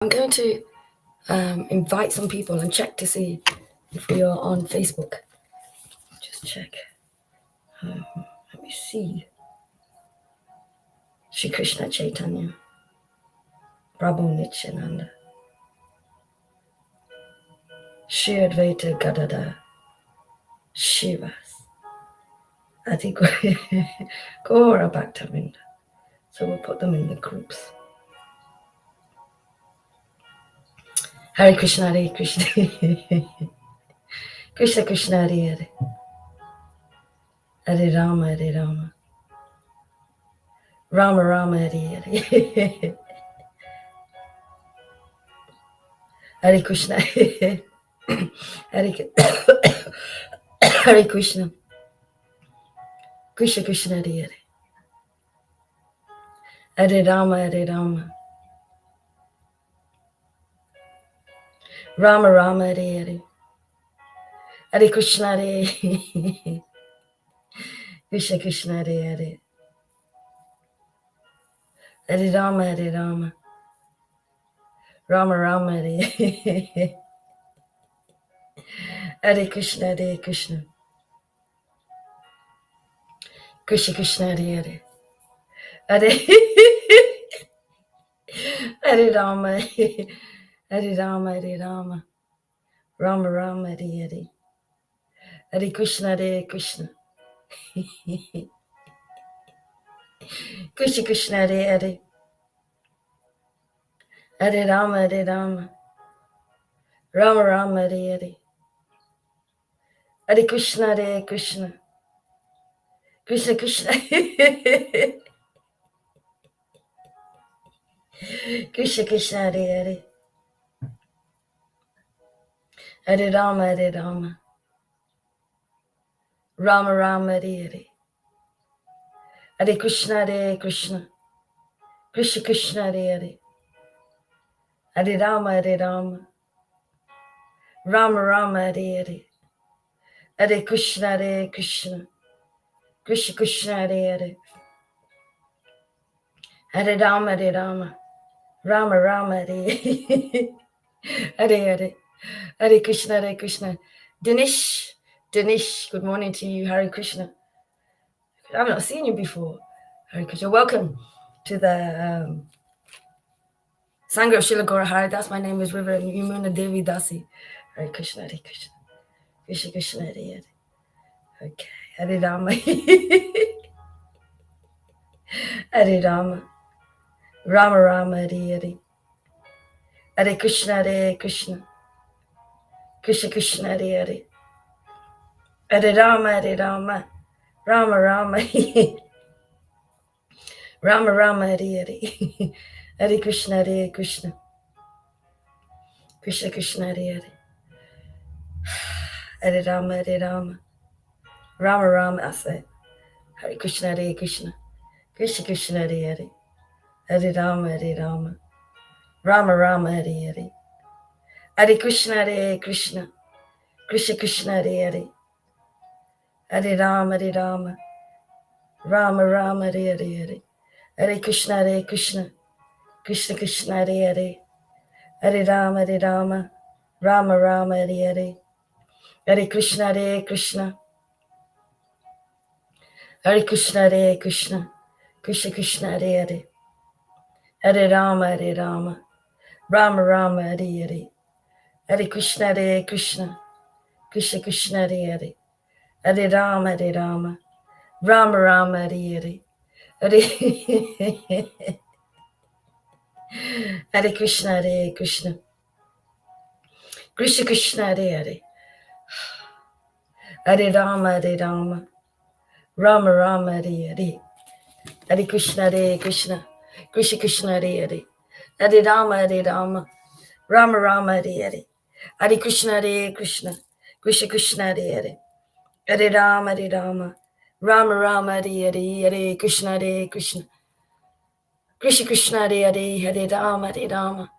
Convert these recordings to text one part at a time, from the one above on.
I'm going to invite some people and check to see if we are on Facebook. Just check. Let me see. Shri Krishna Chaitanya, Prabhu Nityananda, Shri Advaita Gadada, Shivas, Adi Gaura Bhaktavinda. So we'll put them in the groups. Hare Krishna, Hare Krishna, Krishna Krishna, Hare Hare, Hare Rama, Hare Rama, Rama Rama, Hare Hare, Hare Krishna, Hare Hare Krishna, Krishna Krishna, Hare Hare, Hare Rama, Hare Rama, Rama Rama, Hare Hare, Hare Krishna, Hare Krishna Krishna, Hare Hare, Hare Rama, Hare Rama, Rama Rama, Hare Hare Krishna, Hare Krishna, Krishna Krishna, Hare Hare, Hare Hare Rama, Hare Rama, Hare Rama, Rama Rama, Hare Hare, Hare Krishna, Hare Krishna, Krishna Krishna, Hare Hare, Hare Rama, Hare Rama, Rama Rama, Hare Hare, Hare Krishna, Hare Krishna, Krishna Krishna, Krishna Krishna, Hare Hare, Hare Rama, Hare Rama, Rama Rama, Hare Hare, Hare Krishna, Hare Krishna, Krishna Krishna, Hare Hare, Hare Rama, Hare Rama, Rama Rama, Hare Hare, Hare Krishna, Hare Krishna, Krishna Krishna, Hare Hare, Hare Rama, Hare Rama, Rama Rama, Hare Hare, Hare Krishna, Hare Krishna. Dinesh, good morning to you. Hare Krishna. I've not seen you before. Hare Krishna. Welcome to the Sangha of Srila Gaura Hari. That's my name is River Yamuna Devi Dasi. Hare Krishna, Hare Krishna, Krishna Krishna, Hare Hare. Okay, Hare Rama, Hare Rama, Rama Rama, Hare Hare, Hare Krishna, Hare Krishna, Krishna Krishna, Hare Hare, Hare Rama, Hare Rama, Rama Rama, Rama Rama, Hare Hare, Hare Krishna, Hare Krishna, Krishna Krishna, Hare Hare, Hare Rama, Hare Rama, Rama Rama. I said, Hare Krishna, Hare Krishna, Krishna Krishna, Hare Hare, Hare Rama, Hare Rama, Rama Rama, Hare Hare, Hare Krishna, Hare Krishna, Krishna Krishna, Hare Hare, Hare Rama, Hare Rama, Rama Rama, Hare Hare, Hare Krishna, Hare Krishna, Krishna Krishna, Hare Hare, Hare Rama, Hare Rama, Rama Rama, Hare Hare, Hare Krishna, Hare Krishna, Hare Krishna, Hare Krishna, Krishna Krishna, Hare Hare, Hare Rama, Hare Rama, Rama Rama, Hare Hare, Hare Krishna, Hare Krishna, Krishna Krishna, Hare Hare, Hare Rama, Hare Rama, Rama Rama, Hare Hare, Hare Hare Krishna, Hare Krishna, Krishna Krishna, Hare Hare, Hare Rama, Hare Rama, Rama Rama, Hare Hare, Hare Krishna, Hare Krishna, Krishna Krishna, Hare Hare, Hare Rama, Hare Rama, Rama Rama, Hare Hare, Hare Krishna, Hare Krishna, Krishna Krishna, Hare Hare, Hare Rama, Hare Rama, Rama Rama, Hare Hare, Hare Krishna, Hare Krishna, Krishna Krishna, Hare Hare, Hare Rama, Hare Rama,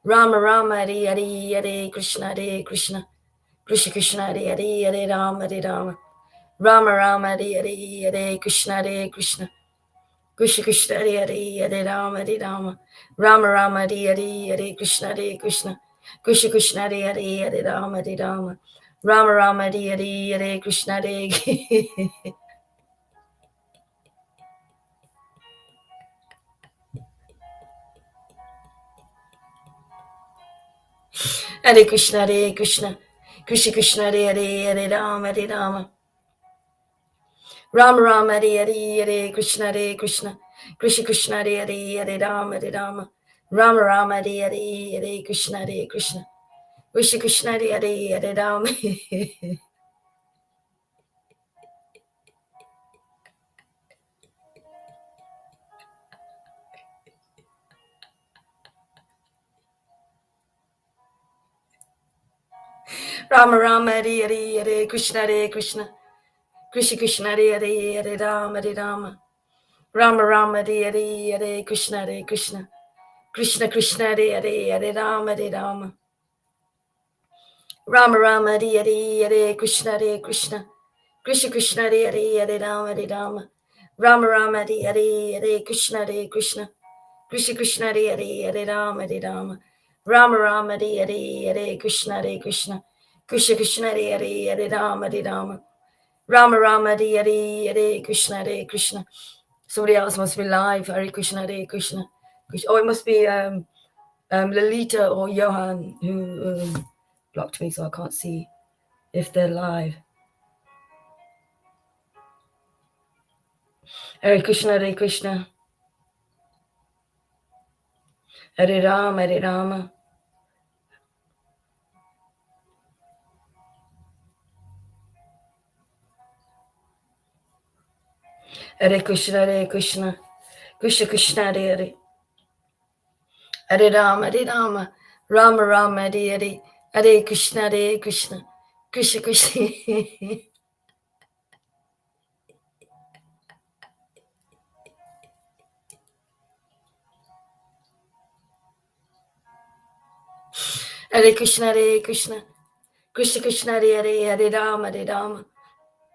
Rama Rama, Hare Hare, Hare Krishna, Hare Krishna, Krishna Krishna, Hare Hare, Hare Rama, Hare Rama, Rama Rama, Hare Hare, Hare Krishna, Hare Krishna, Krishna Krishna Hare Hare Hare Rama Hare Rama Rama Rama Hare Hare Hare Krishna Krishna Krishna Krishna Hare Hare Hare Rama Hare Rama Rama Rama Hare Hare Hare Krishna Hare Hare Krishna Krishna Krishna Krishna Hare Hare Hare Rama Hare Rama Rama Rama Hare Hare Hare Krishna Krishna Krishna Krishna Hare Hare Hare Rama Hare Rama Rama Rama Hare Hare Hare Krishna Krishna Krishna Krishna Hare Hare Hare Rama Rama Rama Hare Hare Hare Krishna Krishna Krishna Krishna Hare Hare Hare Rama Hare Rama Rama Rama Hare Hare Hare Krishna Krishna Krishna Krishna Hare Hare Hare Rama Hare Rama Rama Rama Hare Hare Hare Krishna Krishna Krishna Krishna Hare Hare Hare Rama Hare Rama Rama Rama Hare Hare Hare Krishna Krishna Krishna Krishna Hare Hare Hare Rama Hare Rama Rama Rama Hare Hare Hare Krishna Krishna Krishna Krishna Hare Hare Hare Rama Hare Rama Rama Rama Hare Hare Hare Krishna Krishna. Somebody else must be live. Hare Krishna Hare Krishna. Oh, it must be Lolita or Johan who blocked me, so I can't see if they're live. Hare Krishna Hare Krishna. Hare Rama Hare Rama. Hare Krishna Hare Krishna. Krishna Krishna Hare Hare. Hare Rama Hare Rama. Rama Rama Hare Hare. Hare Krishna Hare Krishna. Krishna Krishna. Hare Krishna Hare Krishna. Krishna Krishna Hare Hare. Hare Rama Hare Rama.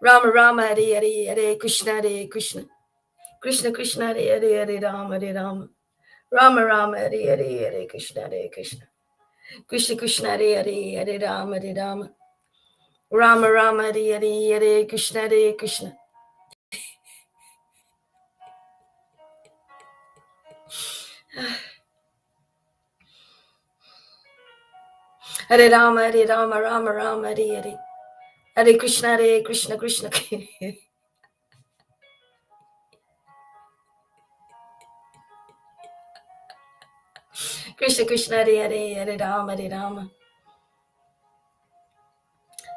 Rama Rama Hare Hare. Hare Krishna Hare Krishna. Krishna Krishna Hare Hare. Hare Rama Hare Rama. Rama Rama Hare Hare. Hare Krishna Hare Krishna. Krishna Krishna Hare Hare. Hare Rama Hare Rama. Rama Rama Hare Hare. Hare Krishna Hare Krishna. Hare Rama Hare Rama. Rama Rama Hare Hare. Hare Krishna Hare Krishna. Krishna Krishna Krishna Hare Hare. Hare Rama Hare Rama.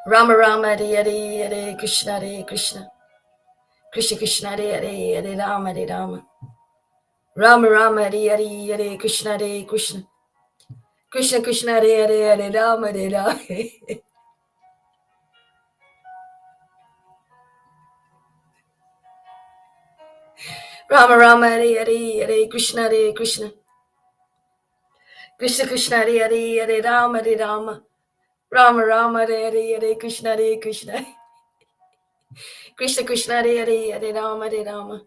Rama Rama Hare Hare. Hare Krishna Hare Krishna. Krishna Krishna Hare Hare. Hare Rama Hare Rama. Rama Rama Hare Hare. Hare Krishna Hare Krishna. Krishna Krishna Hare Hare. Hare Rama Hare Rama. Rama Rama Hare Hare. Hare Krishna Hare Krishna. Krishna Krishna Hare Hare. Hare Rama Hare Rama. Rama Rama Hare Hare. Hare Krishna Hare Krishna. Krishna Krishna Hare Hare. Hare Rama Hare Rama.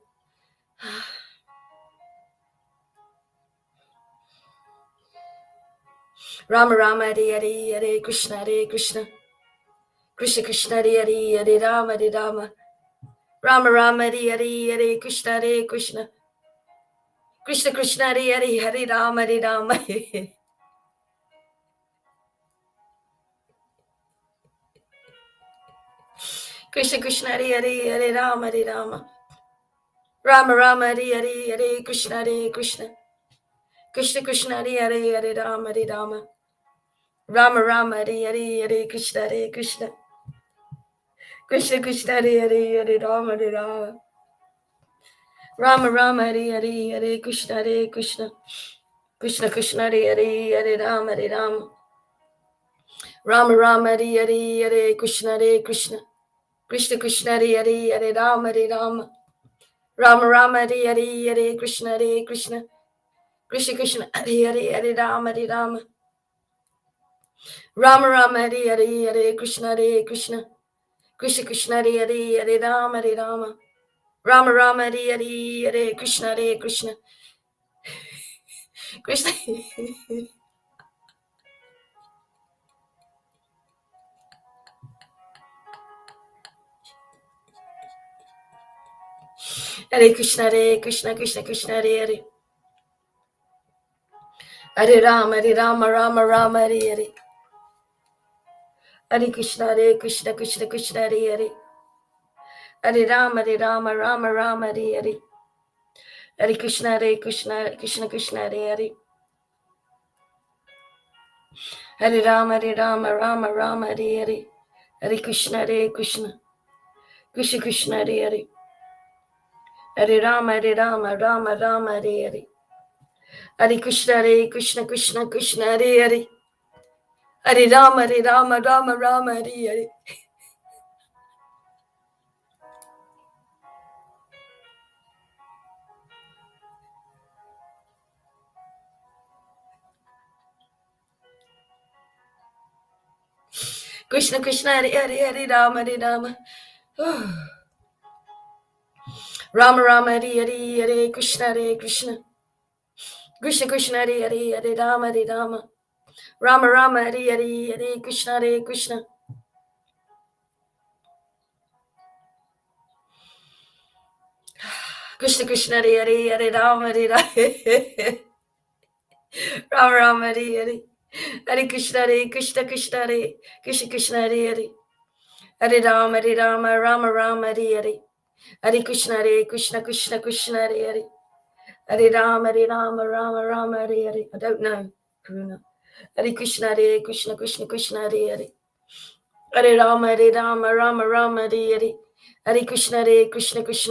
Rama Rama Hare Hare. Hare Krishna Hare Krishna. Krishna Krishna Hare Hare. Hare Rama Hare Rama. Rama Rama Hare Hare. Hare Krishna Hare Krishna. Krishna Krishna Hare Hare. Hare Rama Hare Rama. Krishna Krishna Hare Hare. Hare Rama Hare Rama. Rama Rama Hare Hare. Hare Krishna Hare Krishna. Krishna Krishna Hare Hare. Hare Rama Hare Rama. Rama Rama Hare Hare. Hare Krishna Hare Krishna. Krishna Krishna Hare Hare. Hare Rama Hare Rama. Rama Rama Hare Hare. Hare Krishna Hare Krishna. Krishna Krishna Hare Hare. Hare Rama Hare Rama. Rama Rama Hare Hare. Hare Krishna Hare Krishna. Krishna Krishna Hare Hare. Hare Rama Hare Rama. Rama Rama Hare Hare. Hare Krishna Hare Krishna. Krishna Krishna Hare Hare. Hare Rama Hare Rama. Rama Rama Hare Hare. Hare Krishna Hare Krishna. Krishna Krishna Hare Hare. Hare Rama Hare Rama. Rama Rama Hare Hare, Hare Krishna Hare Krishna, Krishna Hare Krishna Hare Krishna, Krishna Krishna Hare Hare, Hare Rama Rama Rama Hare Hare, Hare Krishna Krishna Krishna Hare Hare, Hare Rama Rama Rama Hare Hare, Hare Krishna Krishna Krishna Hare Hare, Hare Rama Rama Rama Hare Hare, Hare Krishna Krishna Krishna Hare Hare, Hare Rama Rama Rama Hare Hare, Hare Krishna Krishna Krishna Hare Hare, Hare Rama Rama Hare Hare, Krishna Krishna Hare Hare, Hare Rama Rama Rama Hare Hare, Hare Krishna Krishna Krishna Hare Hare, Hare Rama Rama Hare Hare, Hare Krishna Krishna Krishna Hare Hare, Hare Rama Rama Hare Hare, Hare Krishna Krishna Hare Krishna Hare Hare, Hare Rama Rama Hare Hare, Hare Krishna Krishna Hare Hare, Hare Rama Rama Hare Hare. I don't know, Karuna. Hare Krishna Krishna Hare Hare, Hare Rama Rama Hare Hare, Hare Krishna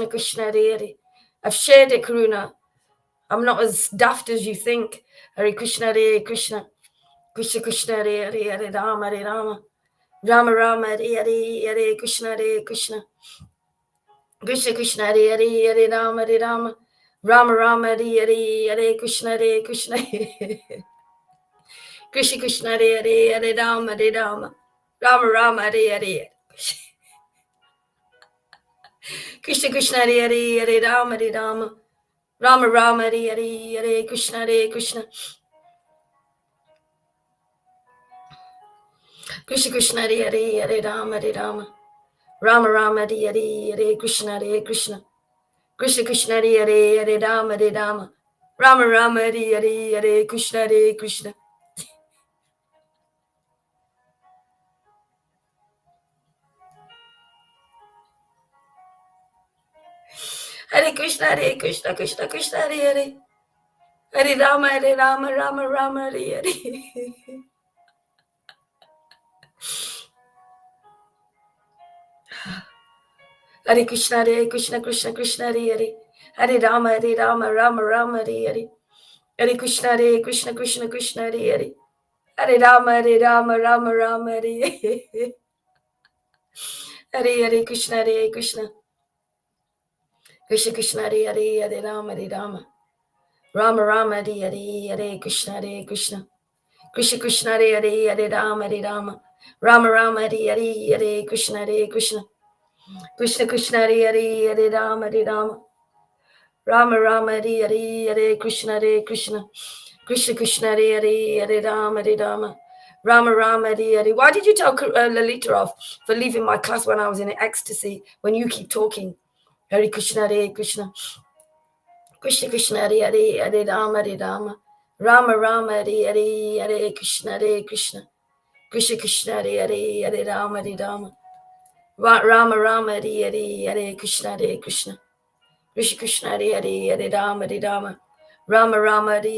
Krishna Hare Hare. I've shared it, Karuna. I'm not as daft as you think. Hare Krishna Krishna Hare Hare, Hare Rama Rama Hare Hare, Hare Krishna Krishna Hare Hare, Hare Rama Rama Hare Hare, Hare Krishna Krishna Krishna Hare Hare, Hare Rama Rama Hare Hare, Krishna Hare Hare, Hare Rama Rama Hare Hare, Hare Krishna Krishna Krishna Hare Hare, Hare Rama Rama Hare Hare, Hare Krishna Krishna Krishna Hare Hare, Hare Rama Hare Hare, Hare Krishna Krishna Hare Krishna Krishna Krishna Hare Hare, Hare Rama Hare Hare. Hare Krishna Krishna Hare Hare, Hare Rama Rama Hare Hare, Hare Krishna Krishna Hare Hare, Hare Rama Rama Hare Hare, Hare Krishna Krishna Krishna Hare Hare, Hare Rama Rama Hare Hare, Hare Krishna Krishna Krishna Hare Hare, Hare Rama Rama Hare Hare, Hare Krishna Krishna Krishna Hare Hare, Hare Rama Rama Hare Hare, Hare Krishna Krishna Krishna Hare Hare, Hare Rama Rama Hare Hare. Why did you tell Lalita off for leaving my class when I was in ecstasy when you keep talking? Hare Krishna Krishna Krishna Hare Hare, Hare Rama Rama Hare Hare, Hare Krishna Krishna Krishna Hare Hare, Hare Rama Rama Hare Hare, Hare Krishna Krishna Krishna Hare Hare, Hare Rama Hare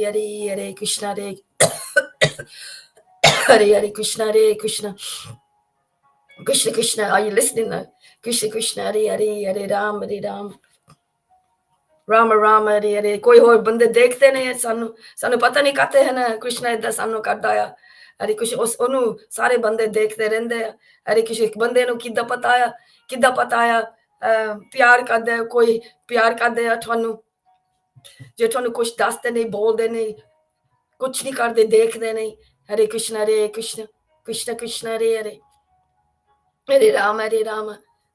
Hare, Hare Krishna Hare Krishna Krishna Krishna. Are you listening now? Krishna Hare Hare, Hare Rama Rama Hare Hare. कोई और बंदे देखते नहीं है सानू पता नहीं कहते है ना कृष्ण इदा सानू करदा आ हरे कुछ उस ओनू सारे बंदे देखते रहंदे आ हरे किसी एक बंदे नु किदा पता आ प्यार करदा कोई प्यार करदे आ थानू जे थानू कुछ दसदे नहीं बोलदे नहीं कुछ नहीं करदे देखदे नहीं हरे Krishna Krishna Krishna Hare Hare Hare Ram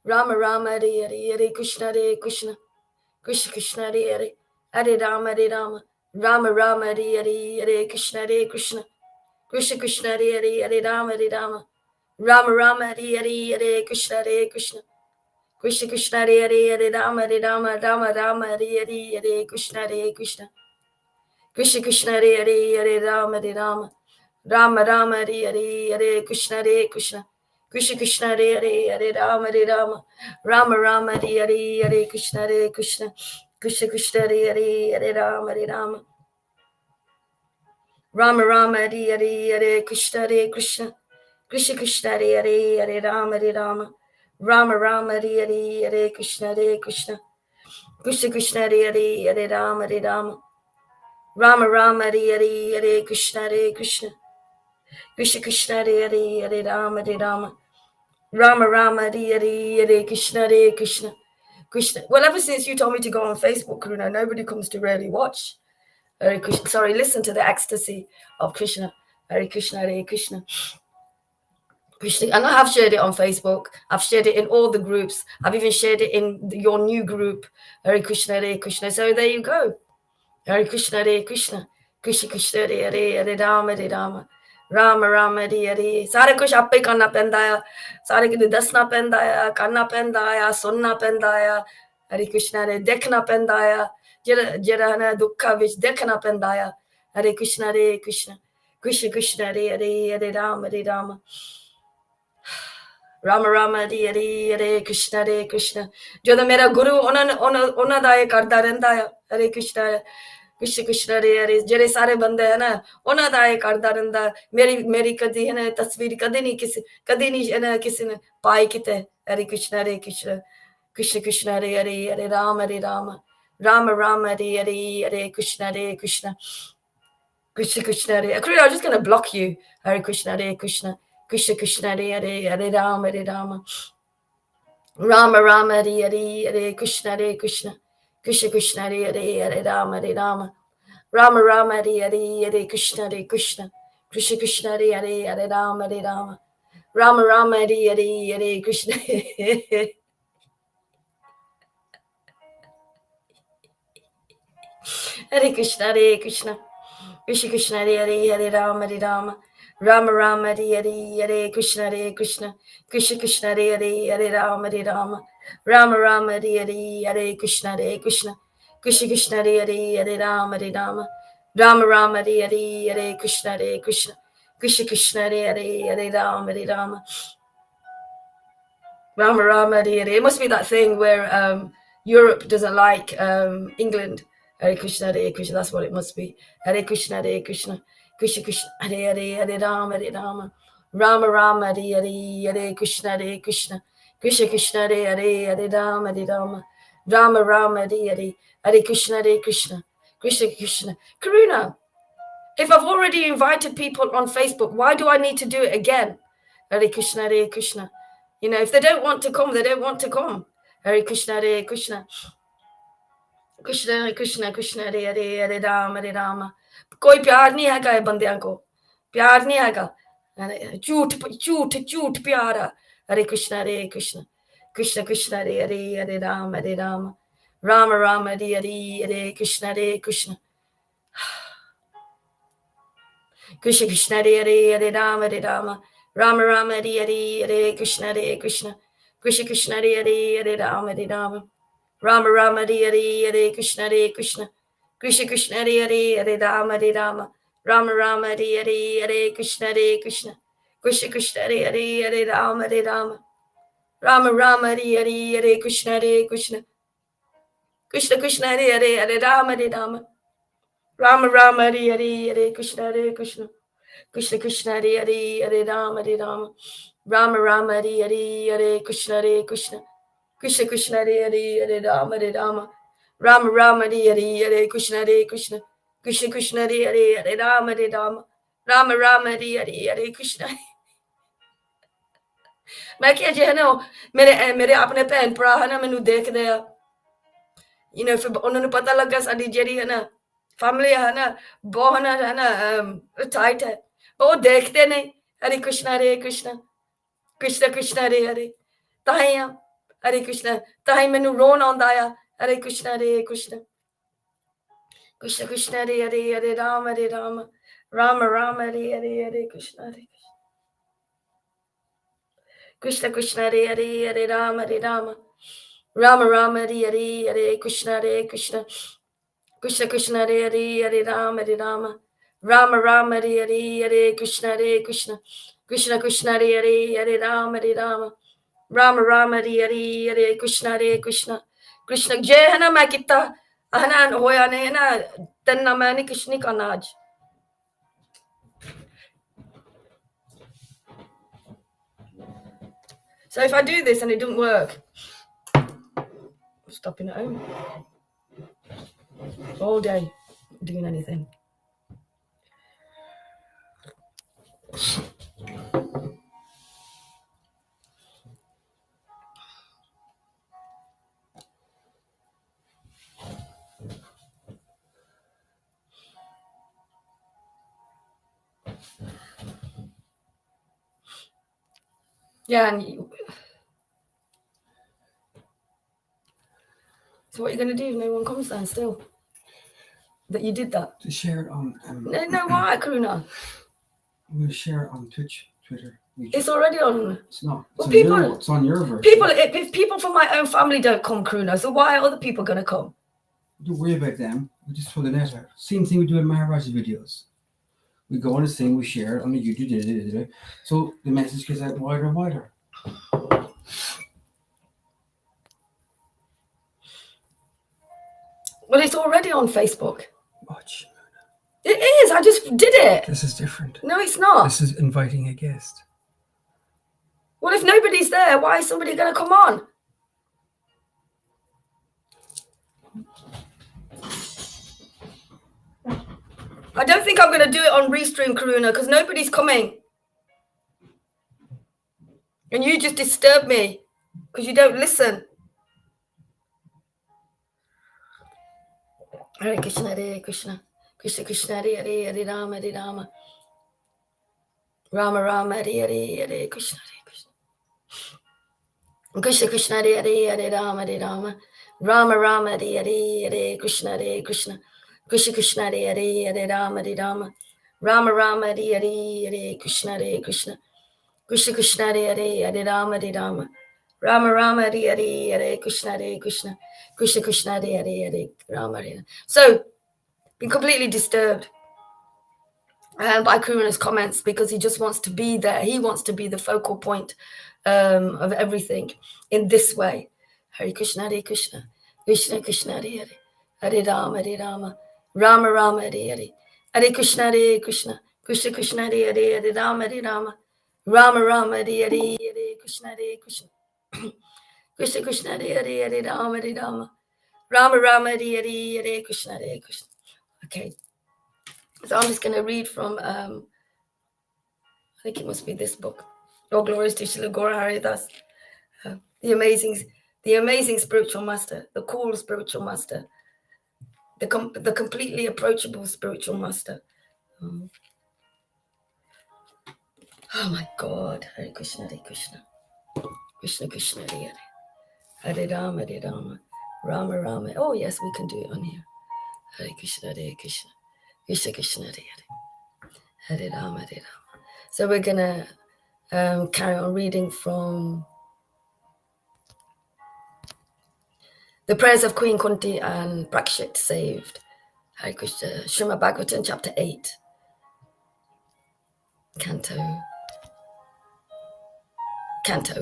Ram Ram Hare Hare Hare Krishna Krishna Krishna Hare Hare Rama Hare Rama Rama Rama Hare Hare Hare Krishna Krishna Krishna Krishna Hare Hare Rama Hare Rama Rama Rama Hare Hare Krishna Krishna Krishna Krishna Hare Hare Rama Hare Rama Rama Rama Hare Hare Krishna Krishna Krishna Krishna Hare Hare Rama Hare Rama Rama Rama Hare Hare Krishna Krishna Krishna Krishna Hare Hare Rama Rama Rama Hare Hare Krishna Krishna Krishna Krishna Hare Hare Rama Rama Rama Hare Hare Krishna Krishna Krishna Krishna Hare Hare Rama Rama Rama Hare Hare Krishna Krishna Krishna Krishna Hare Hare Rama Rama Rama Hare Hare Krishna Krishna Krishna Krishna Hare Hare Rama Rama Rama Hare Hare Krishna Krishna Krishna. Well, ever since you told me to go on Facebook, Karuna, nobody comes to really watch. Hare Krishna. Sorry, listen to the ecstasy of Krishna. Hare Krishna, Hare Krishna. Krishna. And I have shared it on Facebook. I've shared it in all the groups. I've even shared it in your new group. Hare Krishna, Hare Krishna. So there you go. Hare Krishna, Hare Krishna. Krishna Krishna, Hare Hare, Hare Rama, Hare Rama. Rama Rama Hare Hare. सारे कुछ आपे करना पैंदा है, सारे किते दसना पैंदा है, करना पैंदा है, सुनना पैंदा है. हरे कृष्णा रे देखना पैंदा है, जेड़ा है ना दुखा विच देखना पैंदा है. हरे कृष्णा कृष्ण कृष्ण हरे हरे, हरे Ram Rama Rama Hare Hare, Hare Krishna ਜਦੋਂ ਮੇਰਾ ਗੁਰੂ ਉਹਨਾਂ ਦਾ ਇਹ ਕਰਦਾ ਰਹਿੰਦਾ ਹੈ. ਹਰੇ ਕ੍ਰਿਸ਼ਨ ਕ੍ਰਿਸ਼ਨ ਹਰੇ ਹਰੇ. ਜਿਹੜੇ ਸਾਰੇ ਬੰਦੇ ਹੈ ਨਾ ਉਹਨਾਂ ਦਾ ਇਹ ਕਰਦਾ ਰਹਿੰਦਾ. ਮੇਰੀ ਕਦੀ ਹੈ ਨਾ ਤਸਵੀਰ ਕਦੀ ਨਹੀਂ ਹੈ ਨਾ ਕਿਸੇ ਨੇ ਪਾਈ ਕਿਤੇ. ਹਰੇ ਕ੍ਰਿਸ਼ਨ ਕ੍ਰਿਸ਼ਨ ਕ੍ਰਿਸ਼ਨ ਹਰੇ ਹਰੇ, ਹਰੇ ਰਾਮ ਰਾਮ ਰਾਮ ਹਰੇ ਹਰੇ, ਹਰੇ Krishna Krishna Krishna Hare. Actually, I'm just going to block you. Hare Krishna Krishna Krishna Hare Hare, Hare Rama Rama Rama Hare Hare, Hare Krishna Krishna Krishna Hare Hare, Hare Rama Rama Rama Hare Hare, Hare Krishna Krishna Krishna Hare Hare, Hare Rama Rama Rama Hare Hare, Hare Krishna Hare Krishna Krishna Krishna Hare Hare, Hare Rama Rama Rama Hare Hare, Hare Krishna Krishna Krishna Hare Hare, Hare Rama Rama Rama Hare Hare, Hare Krishna Krishna Krishna Hare Hare, Hare Rama Rama Hare Hare, Hare Krishna Krishna Krishna Hare Hare, Hare Rama Rama Hare Hare. It must be that thing where Europe doesn't like England. Hare Krishna, that's what it must be. Hare Krishna Krishna Krishna Hare Hare, Hare Rama Rama Rama Hare Hare, Hare Krishna Krishna Krishna Hare Hare, Hare Rama Rama Hare Hare, Hare Krishna Krishna Krishna. Karuna, if I've already invited people on Facebook, why do I need to do it again? Hare Krishna Krishna. You know, if they don't want to come, they don't want to come. Hare Krishna Krishna Krishna Krishna Hare Hare, Hare Rama. कोई प्यार नहीं है गाय बंदियां को, प्यार नहीं है, झूठ प्यार है. हरे कृष्ण कृष्ण कृष्ण हरे हरे, हरे राम राम राम हरे हरे, हरे कृष्ण कृष्ण कृष्ण हरे हरे, हरे राम राम राम हरे हरे, हरे कृष्ण कृष्ण कृष्ण हरे हरे, हरे राम राम राम हरे हरे, हरे कृष्ण कृष्ण कृष्ण हरे हरे, हरे राम राम राम हरे हरे, हरे कृष्ण कृष्ण कृष्ण हरे हरे, हरे राम राम राम हरे हरे, हरे कृष्ण कृष्ण कृष्ण हरे हरे, हरे राम राम राम हरे हरे, हरे कृष्ण कृष्ण कृष्ण हरे हरे, हरे राम राम राम हरे हरे, हरे कृष्ण कृष्ण कृष्ण हरे हरे, हरे राम राम राम हरे हरे, हरे कृष्ण कृष्ण कृष्ण हरे हरे, हरे राम राम राम हरे हरे, हरे कृष्ण. मैं क्या जो है ना मेरे अपने भैन भरा है ना मैनू देखते हैं, you know, फिर उन्होंने पता लगा साडी जेड़ी है ना फैमिली है ना बहुत है ना टाइट है, वो देखते नहीं. हरे कृष्ण कृष्ण कृष्ण हरे हरे, ताही हरे कृष्ण ताही मैनू रोन आंदा आ. Hare Krishna, Hare Krishna. Krishna Krishna, Hare Hare, Hare Rama, Hare Rama. Rama Rama, Hare Hare, Hare Krishna, Hare Krishna. Krishna Krishna, Hare Hare, Hare Rama, Hare Rama. Rama Rama, Hare Hare, Hare Krishna, Hare Krishna. Krishna Krishna, Hare Hare, Hare Rama, Hare Rama. Rama Rama, Hare Hare, Hare Krishna, Hare Krishna. Krishna Krishna, Hare Hare, Hare Rama, Hare Rama. Rama Rama, Hare Hare, Hare Krishna, Hare Krishna. Krishna Jai है ना मैं कितना हना होया ने है ना तन्ना मैंने कृष्ण का नाज. So if I do this and it doesn't work, I'm stopping at home all day, not doing anything. Yeah, and so what are you going to do if no one comes then still? That you did that? To share it on... No, why, Karuna? We'll share it on Twitch, Twitter. It's already on. It's not. Well, It's on your version. If people from my own family don't come, Karuna, so why are other people going to come? Don't worry about them. We just throw the net out. Same thing we do in Maharaj's videos. We go on this thing, we share it on the YouTube, so the message gets out wider and wider. Well, it's already on Facebook. Watch. It is. I just did it. This is different. No, it's not. This is inviting a guest. Well, if nobody's there, why is somebody going to come on? I don't think I'm going to do it on Restream, Karuna, because nobody's coming. And you just disturb me because you don't listen. Hare Krishna, Hare Krishna. Krishna Krishna, Hare Hare, Hare Rama, Hare Rama. Rama Rama, Hare Hare, Hare Krishna, Hare Krishna. Krishna Krishna, Hare Hare, Hare Rama, Hare Rama. Rama Rama, Hare Hare, Hare Krishna, Hare Krishna. Krishna Krishna, Hare Hare, Hare Rama, Hare Rama. Rama Rama, Hare Hare, Hare Krishna, Hare Krishna. Krishna Krishna, Hare Hare, Hare Rama, Hare Rama. Rama Rama, Hare Hare, Hare Krishna, Hare Krishna. Krishna Krishna, Hare Hare, Hare Rama, Hare. So, been completely disturbed by Karuna's comments because he just wants to be there. He wants to be the focal point of everything in this way. Hare Krishna, Hare Krishna. Krishna Krishna, Hare Hare. Hare Rama, Hare Rama. Rama Rama, Hare Hare. Hare Krishna, Hare Krishna. Krishna Krishna, Hare Hare. Hare Rama, Hare Rama. Rama Rama, Hare Hare. Hare Krishna, Hare Krishna. Krishna Krishna, Hare Hare. Hare Rama, Hare Rama. Rama Rama, Hare Hare. Hare Krishna, Hare Krishna. Okay. So I'm just going to read from, I think it must be this book. All glories to Srila Gaura Haridas, the amazing spiritual master, the cool spiritual master, the completely approachable spiritual master. Oh my God. Hare Krishna, Hare Krishna. Krishna Krishna, Hare Hare. Hare Rama, Hare Rama. Rama Rama. Oh yes, we can do it on here. Hare Krishna, Hare Krishna. Krishna Krishna, Hare Hare. Hare Rama, Hare Rama. So we're going to carry on reading from the prayers of Queen Kunti and Prakshit saved. Hare Krishna. Srimad Bhagavatam, chapter 8. Canto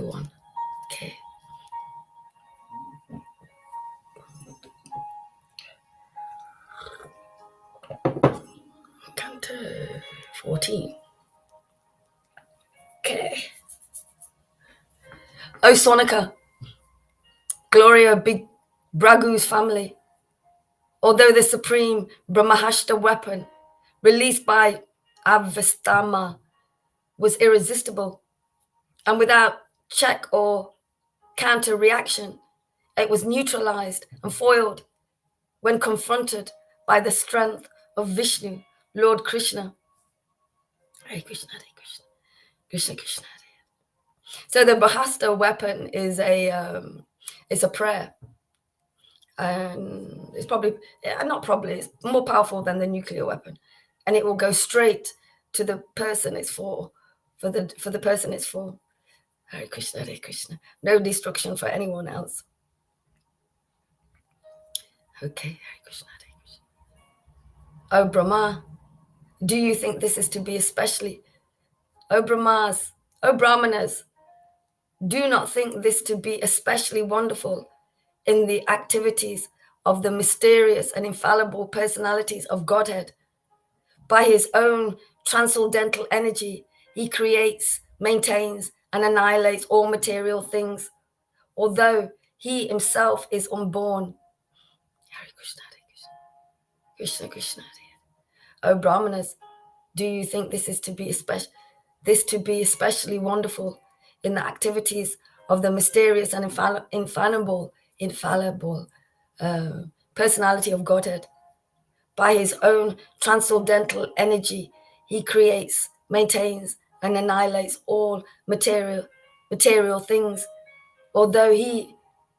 1. Okay. Canto 14. Okay. O Sonika, Gloria Big Bragu's family, although the supreme Brahmahasta weapon released by Avastama was irresistible and without check or counter reaction, it was neutralized and foiled when confronted by the strength of Vishnu, Lord Krishna. Hare Krishna, Hare Krishna, Krishna Krishna, Hare. So the Brahmahasta weapon is a prayer, And it's probably, it's more powerful than the nuclear weapon, and it will go straight to the person it's for the person it's for. Hare Krishna, Hare Krishna. No destruction for anyone else. Okay, Hare Krishna, Hare Krishna. Oh Brahma, do you think this is to be especially? Oh Brahmas, oh Brahmanas, do not think this to be especially wonderful in the activities of the mysterious and infallible personalities of Godhead. By his own transcendental energy, he creates, maintains, and annihilates all material things, although he himself is unborn. Hare Krishna, Hare Krishna. Krishna Krishna, Hare. O Brahmanas, do you think this to be especially wonderful in the activities of the mysterious and infallible personality of Godhead? By his own transcendental energy, he creates, maintains, and annihilates all material things, although he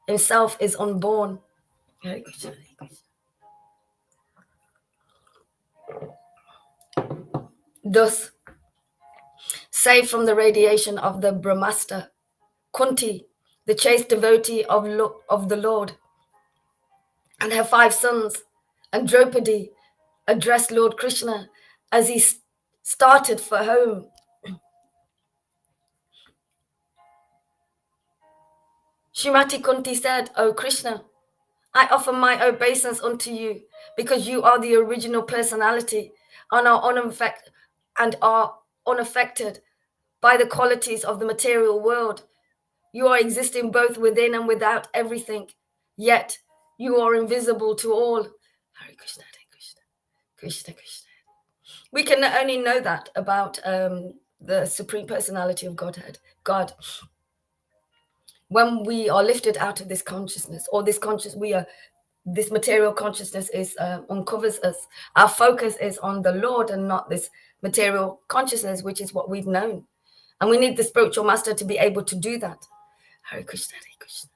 himself is unborn. Hare Krishna, Hare Krishna. Thus, saved from the radiation of the Brahmasta, Kunti, the chaste devotee of the Lord, and her 5 sons, and Draupadi addressed Lord Krishna as he started for home. Srimati Kunti said, O Krishna, I offer my obeisance unto you because you are the original personality and are unaffected by the qualities of the material world. You are existing both within and without everything, yet you are invisible to all. Hare Krishna, Hare Krishna, Krishna Krishna. We can only know that about the Supreme Personality of Godhead, God. When we are lifted out of this consciousness, or this material consciousness uncovers us. Our focus is on the Lord and not this material consciousness, which is what we've known. And we need the spiritual master to be able to do that. Hare Krishna, Hare Krishna,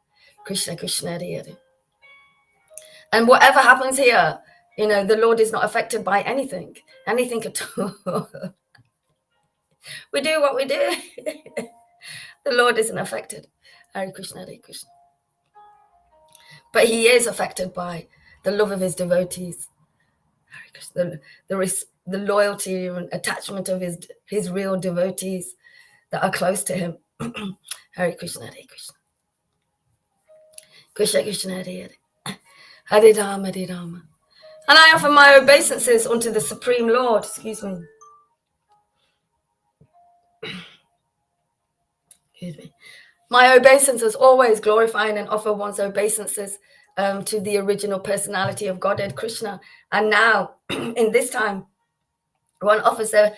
Krishna Krishna, Hare Hare. And whatever happens here, the Lord is not affected by anything at all. We do what we do. The Lord isn't affected. Hare Krishna, Hare Krishna. But he is affected by the love of his devotees, the loyalty and attachment of his real devotees that are close to him. Hare Krishna, Hare Krishna. Krishna Krishna, Hare Hare. Hare Rama, Hare Rama. And I offer my obeisances unto the Supreme Lord. Excuse me. My obeisances, always glorifying and offer one's obeisances to the original personality of Godhead, Krishna. And now, in this time, one offers their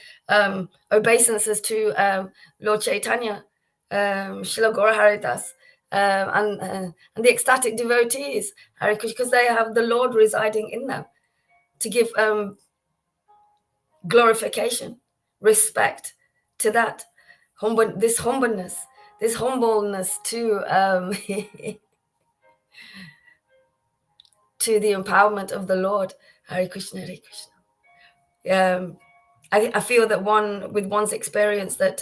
obeisances to Lord Caitanya, Srila Gaura Haridas, and the ecstatic devotees, because they have the Lord residing in them, to give glorification, respect to that, this humbleness to to the empowerment of the Lord. Hare Krishna, Hare Krishna. I feel that with one's experience, that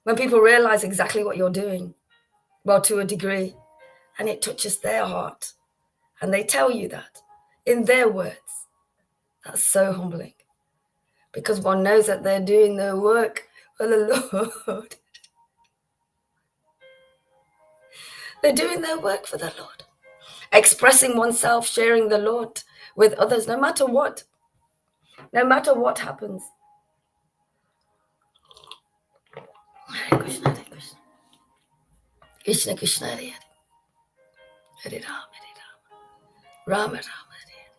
when people realize exactly what you're doing, well, to a degree, and it touches their heart, and they tell you that in their words, that's so humbling, because one knows that they're doing their work for the Lord. They're doing their work for the Lord, expressing oneself, sharing the Lord with others, no matter what happens. Hare Krishna, Hare Krishna, Krishna Krishna, Hare Hare, Hare Rama, Rama Rama, Hare.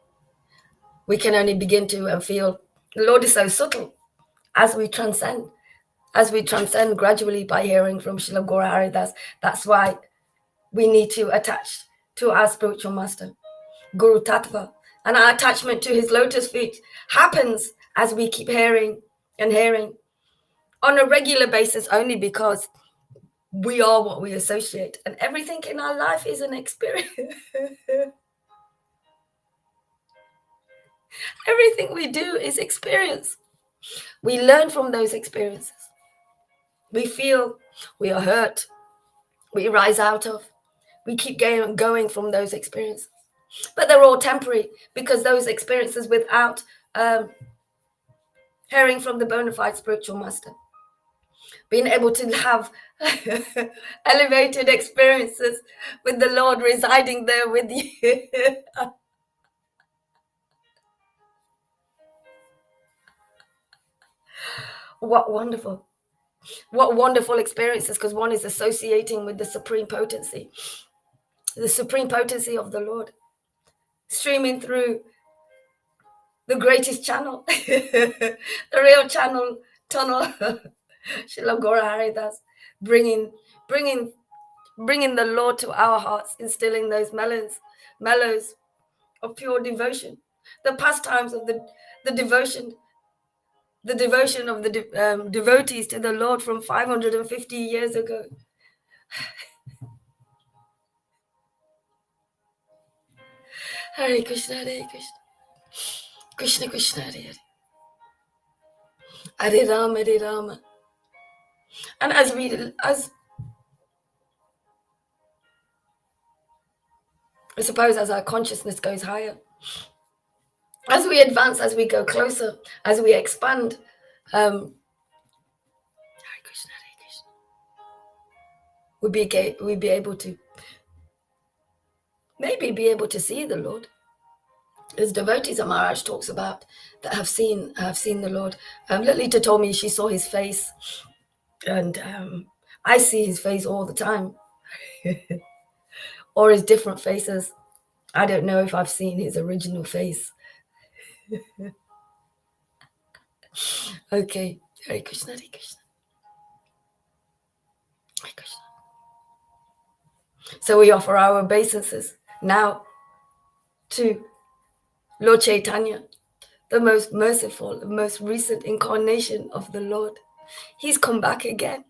We can only begin to feel the Lord is so subtle as we transcend gradually by hearing from Srila Gaura Haridas. That's why we need to attach to our spiritual master, Guru Tattva. And our attachment to his lotus feet happens as we keep hearing and hearing on a regular basis, only because We are what we associate, and everything in our life is an experience. Everything we do is experience. We learn from those experiences. We feel, we are hurt, we rise out of, we keep going from those experiences. But they're all temporary, because those experiences without hearing from the bona fide spiritual master, being able to have elevated experiences with the Lord residing there with you. What wonderful experiences, because one is associating with the supreme potency of the Lord, streaming through the greatest channel, the real tunnel, Srila Gora Haridas, bringing the Lord to our hearts, instilling those mellows of pure devotion, the pastimes of the devotion of the devotees to the Lord from 550 years ago. Hare Krishna, Hare Krishna, Krishna Krishna, Hare Hare, Hare Rama, Hare Rama. And as I suppose, as our consciousness goes higher, as we advance, as we go closer, as we expand, Hare Krishna, Hare Krishna, we'd be able to maybe be able to see the Lord. As devotees that Maharaj talks about that have seen the Lord. Lalita told me she saw his face, and I see his face all the time, or his different faces. I don't know if I've seen his original face. Okay, Hare Krishna, Hare Krishna, Hare Krishna. So we offer our obeisances now to Lord Caitanya, the most merciful, the most recent incarnation of the Lord. He's come back again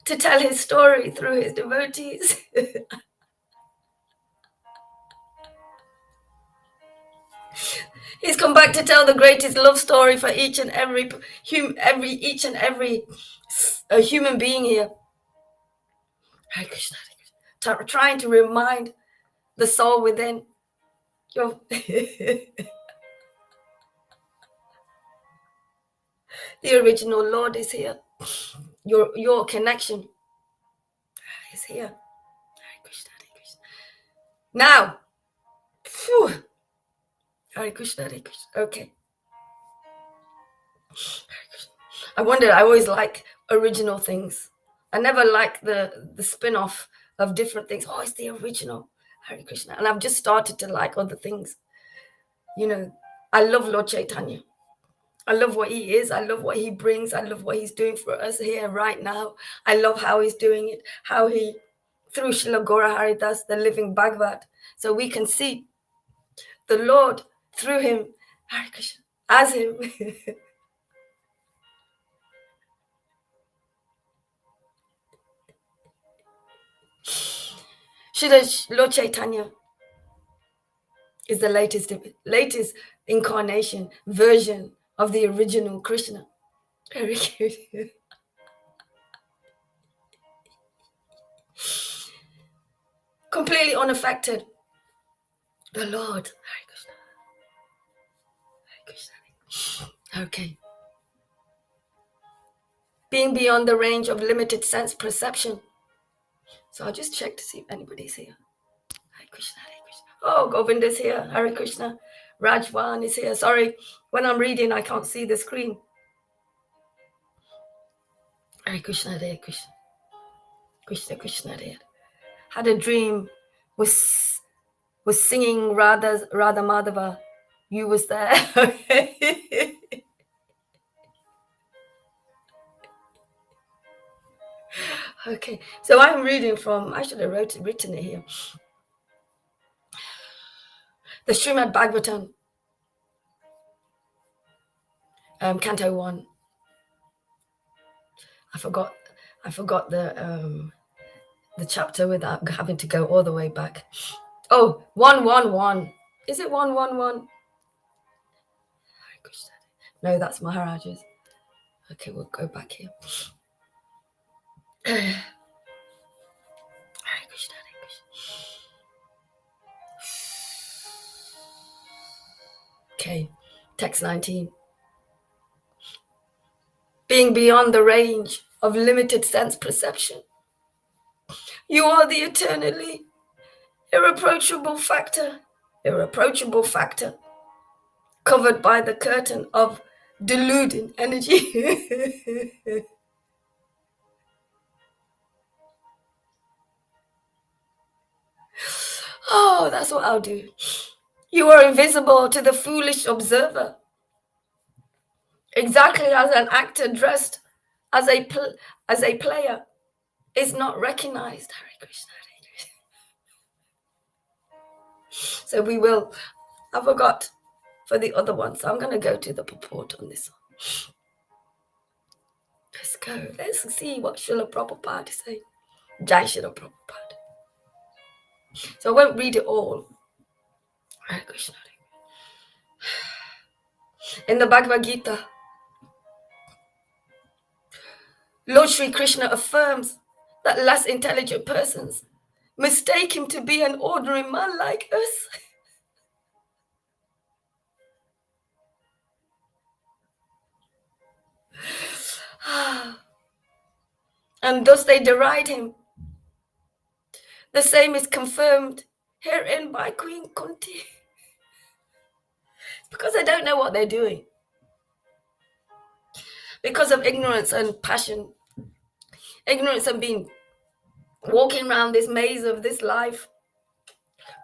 to tell his story through his devotees. He's come back to tell the greatest love story for each and every human being here. Hare Krishna, Hare Krishna. Trying to remind the soul within your the original Lord is here. Your connection is here. Hare Krishna, Hare Krishna. Now, phew. Hare Krishna, Hare Krishna. Okay. Hare Krishna. I wonder, I always like original things. I never like the spin-off of different things. Oh, it's the original. Hare Krishna. And I've just started to like other things. You know, I love Lord Caitanya. I love what he is. I love what he brings. I love what he's doing for us here right now. I love how he's doing it, how he, through Srila Gora Haridas, the living Bhagavad, so we can see the Lord through him, Hare Krishna, as him. Lord Caitanya is the latest incarnation, version of the original Krishna. Completely unaffected. The Lord. Hare Krishna. Hare Krishna. Okay. Being beyond the range of limited sense perception. So I'll just check to see if anybody's here. Hare Krishna, Hare Krishna. Oh, Govind is here. Hare Krishna. Rajwan is here. Sorry, when I'm reading, I can't see the screen. Hare Krishna, Hare Krishna. Krishna, Krishna, Hare. Had a dream, was singing Radha Madhava. You was there. Okay, so I'm reading from, I should have written it here. The Srimad Bhagavatam, Canto 1. I forgot the the chapter without having to go all the way back. Oh, 111. Is it 111? No, that's Maharaj's. Okay, we'll go back here. Hare Krishna, Hare Krishna. Okay, text 19. Being beyond the range of limited sense perception, you are the eternally irreproachable factor, covered by the curtain of deluding energy. Oh, that's what I'll do. You are invisible to the foolish observer, exactly as an actor dressed as a player is not recognized. Hare Krishna, Hare Krishna. So we will. I forgot for the other one, so I'm going to go to the purport on this one. Let's go. Let's see what Srila Prabhupada is saying. Jai Srila Prabhupada. So I won't read it all. Hare Krishna. In the Bhagavad Gita, Lord Sri Krishna affirms that less intelligent persons mistake him to be an ordinary man like us. And thus they deride him. The same is confirmed herein by Queen Kunti. Because they don't know what they're doing. Because of ignorance and passion. Ignorance and being walking around this maze of this life.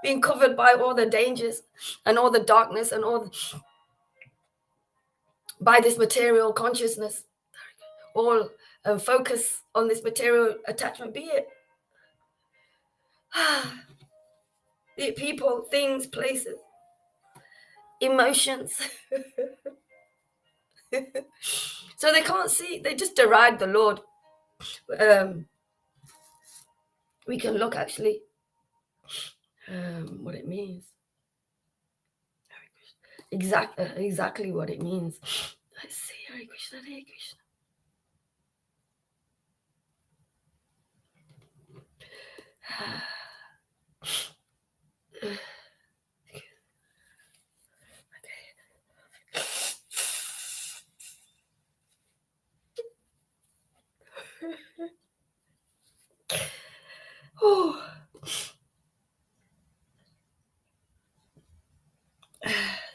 Being covered by all the dangers and all the darkness and all by this material consciousness. All focus on this material attachment, be it people, things, places, emotions. So they can't see, they just deride the Lord. We can look actually what it means. Exactly what it means. Let's see. Hare Krishna, Hare Krishna. Oh.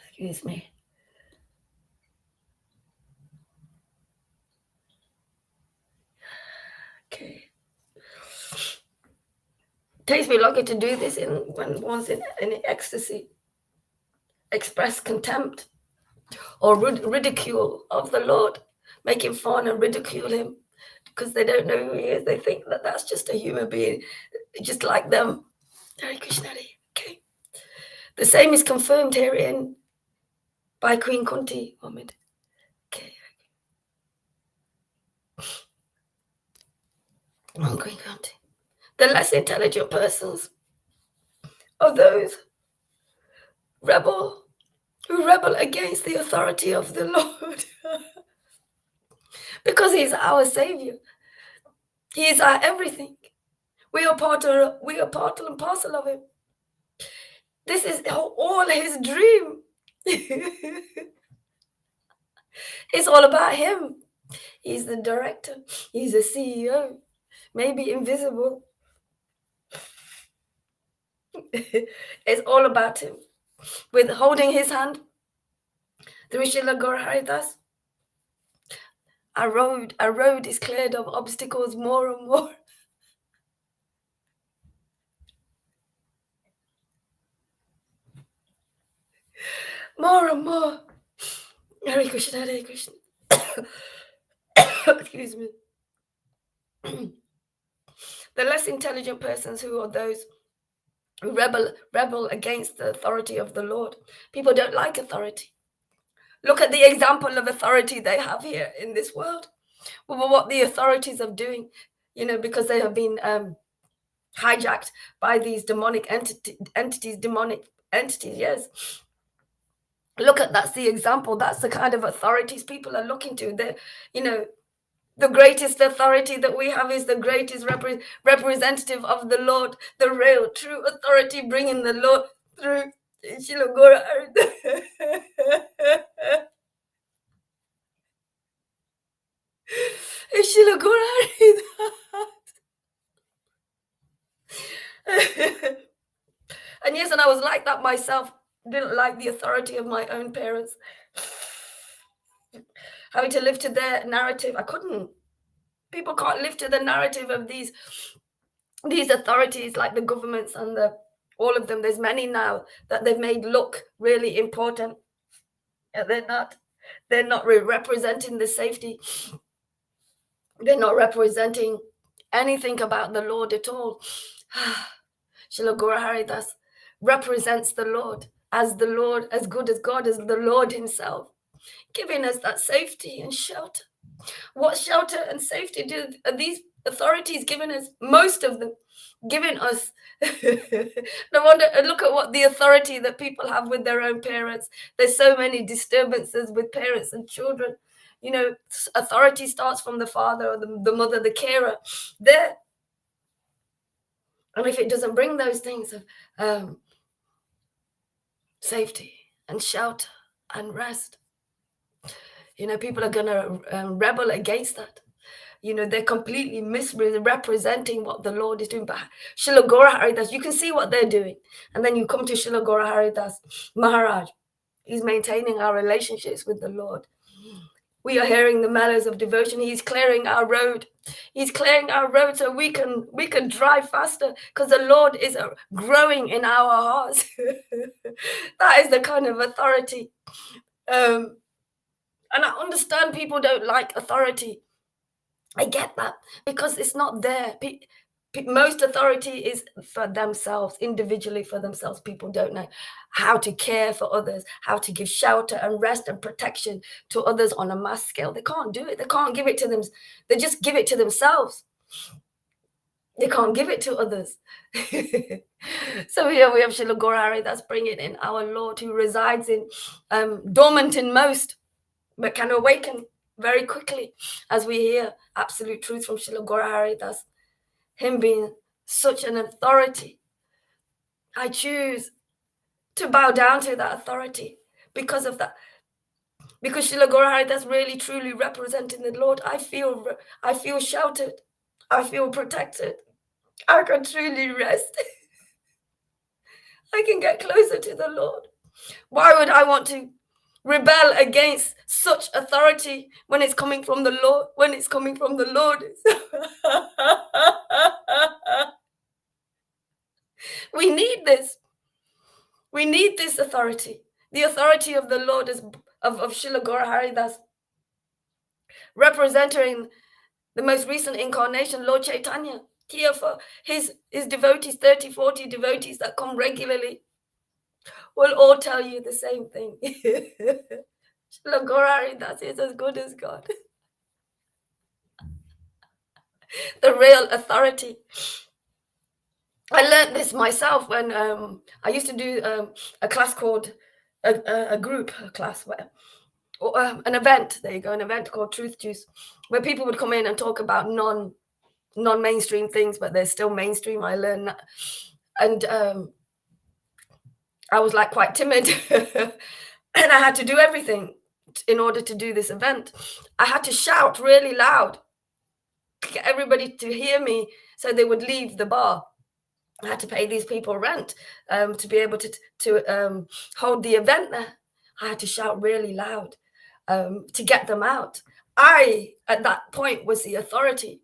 Excuse me. Okay. Takes me longer to do this when one's in ecstasy. Express contempt or ridicule of the Lord, making fun and ridicule him because they don't know who he is. They think that that's just a human being, just like them. Hare Krishna. Okay. The same is confirmed herein by Queen Kunti. Okay. Queen Kunti. The less intelligent persons are those who rebel against the authority of the Lord. Because he's our savior. He is our everything. We are part and parcel of him. This is all his dream. It's all about him. He's the director. He's the CEO. Maybe invisible. It's all about him. With holding his hand, the Rishila Gaur Haridas, our road is cleared of obstacles more and more. More and more. Hare Krishna, Hare Krishna. Excuse me. The less intelligent persons who are those who rebel against the authority of the Lord. People don't like authority. Look at the example of authority they have here in this world. Well, what the authorities are doing, because they have been hijacked by these demonic demonic entities. Yes. Look at, that's the example. That's the kind of authorities people are looking to. They're, the greatest authority that we have is the greatest representative of the Lord, the real, true authority, bringing the Lord through. Shilagora. And yes, and I was like that myself. Didn't like the authority of my own parents. Having to live to their narrative. I couldn't. People can't live to the narrative of these authorities, like the governments and all of them. There's many now that they've made look really important. And they're not representing the safety. They're not representing anything about the Lord at all. Shilagora Haridas represents the Lord, as good as God, as the Lord himself, giving us that safety and shelter. What shelter and safety do these authorities giving us? Most of them giving us. No wonder. Look at what the authority that people have with their own parents. There's so many disturbances with parents and children. Authority starts from the father or the mother, the carer there. And if it doesn't bring those things of safety and shelter and rest, people are going to rebel against that. They're completely misrepresenting what the Lord is doing. But Shilagora Haridas, you can see what they're doing. And then you come to Shilagora Haridas Maharaj. He's maintaining our relationships with the Lord. We are hearing the mellows of devotion. He's clearing our road. He's clearing our road so we can drive faster, because the Lord is growing in our hearts. That is the kind of authority. And I understand people don't like authority. I get that, because it's not there. Most authority is for themselves, individually for themselves. People don't know how to care for others, how to give shelter and rest and protection to others on a mass scale. They can't do it. They can't give it to them. They just give it to themselves. They can't give it to others. So here we have Shilagora, that's bringing in our Lord, who resides in dormant in most, but can awaken very quickly, as we hear absolute truth from Shilagora. That's him being such an authority. I choose to bow down to that authority because of that. Because Shilagora, that's really truly representing the Lord. I feel sheltered. I feel protected. I can truly rest. I can get closer to the Lord. Why would I want to rebel against such authority when it's coming from the Lord? When it's coming from the Lord. We need this. We need this authority. The authority of the Lord is of Shilagora Haridas, representing the most recent incarnation, Lord Caitanya, here for his devotees, 30, 40 devotees that come regularly, will all tell you the same thing. Shilagora Haridas is as good as God. The real authority. I learned this myself when I used to do a class called a group class, where an event. There you go, an event called Truth Juice, where people would come in and talk about non-mainstream things, but they're still mainstream. I learned that, and I was like quite timid, and I had to do everything in order to do this event. I had to shout really loud, get everybody to hear me, so they would leave the bar. I had to pay these people rent to be able to hold the event there. I had to shout really loud to get them out. I, at that point, was the authority.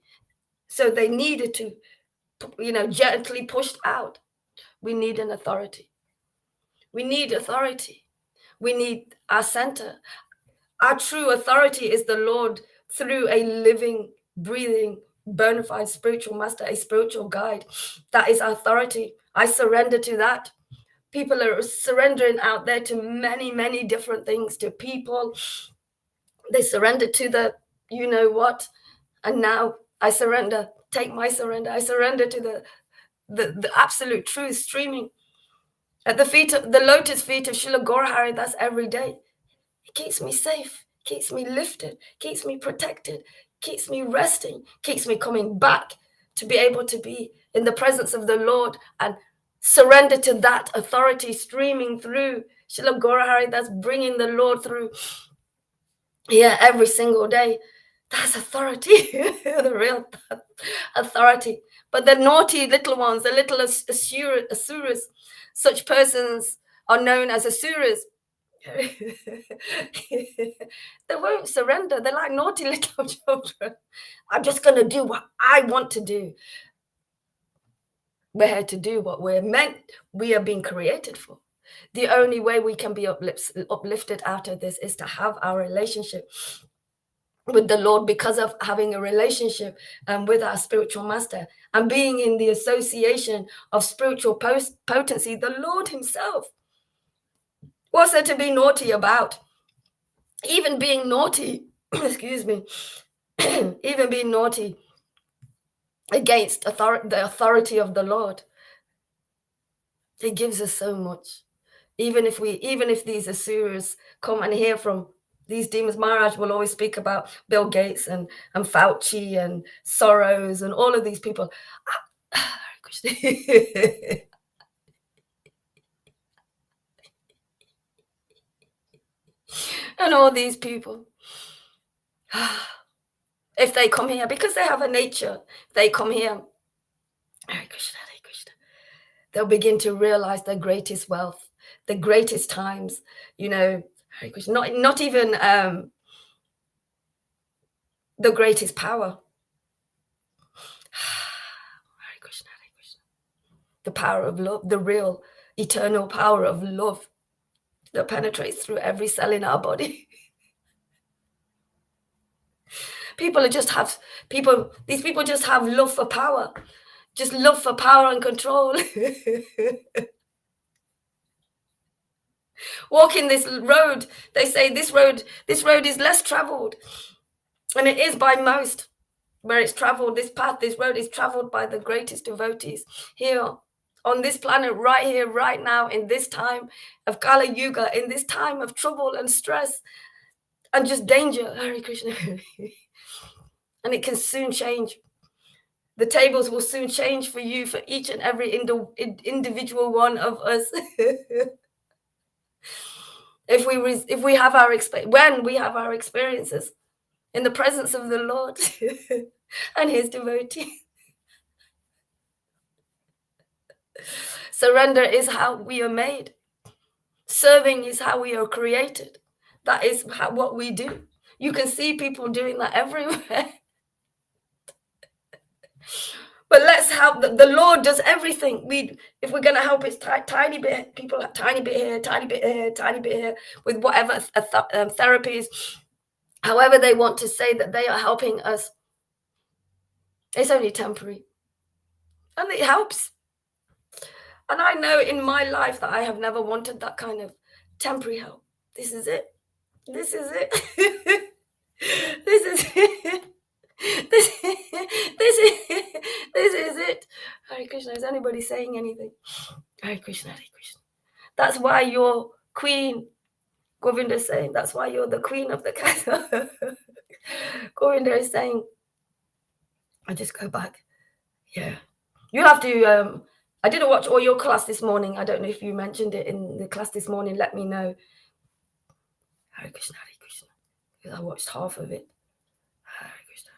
So they needed to, gently pushed out. We need an authority. We need authority. We need our center. Our true authority is the Lord through a living, breathing, bona fide spiritual master, a spiritual guide. That is authority. I surrender to that. People are surrendering out there to many, many different things, to people. They surrender to the you know what. And now I surrender. Take my surrender. I surrender to the absolute truth streaming at the lotus feet of Srila Gaurahari. That's every day. It keeps me safe, keeps me lifted, keeps me protected, keeps me resting, keeps me coming back to be able to be in the presence of the Lord and surrender to that authority streaming through Srila Gaurahari. That's bringing the Lord through here every single day. That's authority, the real authority. But the naughty little ones, the little asuras, such persons are known as asuras. They won't surrender. They're like naughty little children. I'm just going to do what I want to do. We're here to do what we're meant. We are being created for. The only way we can be uplifted out of this is to have our relationship with the Lord, because of having a relationship with our spiritual master and being in the association of spiritual potency, the Lord himself. What's there to be naughty about? Even being naughty, excuse me, even being naughty against the authority of the Lord, it gives us so much. Even if these asuras come and hear from these demons, Maharaj will always speak about Bill Gates and Fauci and Soros and all of these people. And all these people, if they come here, because they have a nature, they come here, Hare Krishna, Hare Krishna, they'll begin to realize their greatest wealth, the greatest times, Hare Krishna, not even the greatest power. Hare Krishna, Hare Krishna. The power of love, the real eternal power of love that penetrates through every cell in our body. These people just have love for power, just love for power and control. Walking this road, they say this road is less traveled, and it is by most. Where it's traveled, this road is traveled by the greatest devotees here on this planet, right here, right now, in this time of Kali Yuga, in this time of trouble and stress and just danger. Hare Krishna. And it can soon change. The tables will soon change for you, for each and every individual one of us. When we have our experiences in the presence of the Lord and his devotee. Surrender is how we are made. Serving is how we are created. That is what we do. You can see people doing that everywhere. But let's help. The Lord does everything. If we're going to help, it's tiny bit. People have tiny bit here, tiny bit here, tiny bit here, with whatever therapies, however they want to say that they are helping us. It's only temporary, and it helps. And I know in my life that I have never wanted that kind of temporary help. This is it. This is it. This is it. This is it. Hare Krishna. Is anybody saying anything? Hare Krishna, Hare Krishna. That's why you're queen. Govinda is saying, that's why you're the queen of the castle. Govinda is saying, I just go back. Yeah. You'll have to, I didn't watch all your class this morning. I don't know if you mentioned it in the class this morning. Let me know. Hare Krishna, Hare Krishna. Because I watched half of it. Hare Krishna.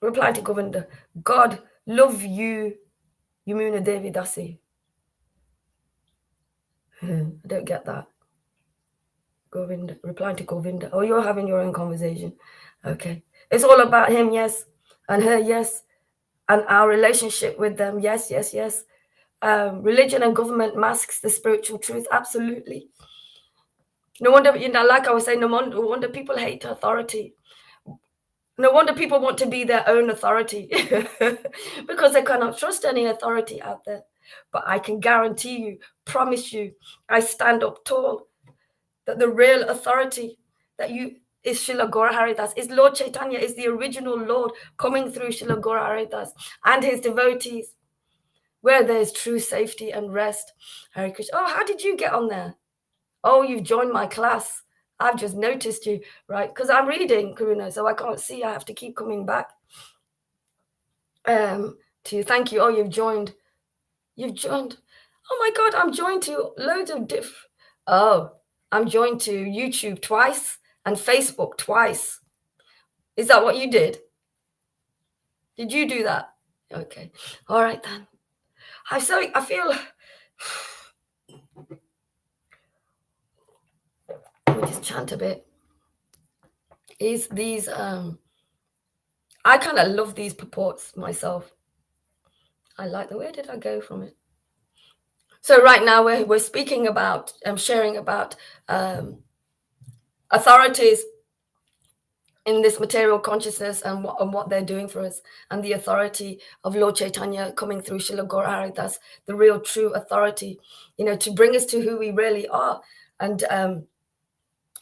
Reply to Govinda. God love you, Yamuna Devi Dasi. I don't get that. Govinda. Reply to Govinda. Oh, you're having your own conversation. Okay. It's all about him, yes. And her, yes. And our relationship with them, yes, yes, yes. Religion and government masks the spiritual truth, absolutely. No wonder, like I was saying, no wonder people hate authority. No wonder people want to be their own authority because they cannot trust any authority out there. But I can guarantee you, promise you, I stand up tall that the real authority that you is Srila Gaura Haridas, is Lord Caitanya, is the original Lord coming through Srila Gaura Haridas and his devotees, where there's true safety and rest. Hare Krishna. Oh, how did you get on there? Oh, you've joined my class. I've just noticed you, right? Because I'm reading, Karuna, so I can't see. I have to keep coming back. To thank you. Oh, you've joined. You've joined. Oh my God, I'm joined to loads of I'm joined to YouTube twice and Facebook twice. Is that what you did? Did you do that? Okay. All right then. I feel let me just chant a bit. Is these I kind of love these purports myself. I like the, where did I go from it? So right now we're speaking about, sharing about authorities in this material consciousness and what they're doing for us, and the authority of Lord Caitanya coming through Srila Gaura Haridas, the real true authority, to bring us to who we really are. And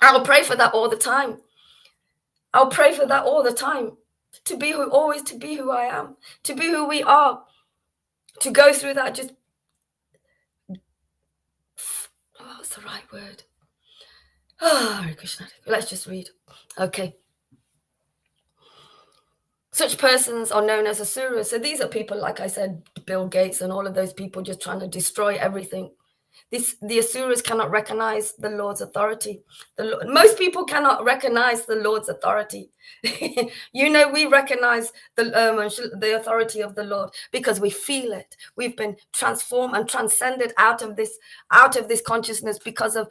I'll pray for that all the time. I'll pray for that all the time. To be who I am, to be who we are, to go through that, just, what's the right word? Hare Krishna. Let's just read. Okay. Such persons are known as asuras. So these are people, like I said, Bill Gates and all of those people just trying to destroy everything. The asuras cannot recognize the Lord's authority. Most people cannot recognize the Lord's authority. We recognize the authority of the Lord because we feel it. We've been transformed and transcended out of this consciousness because of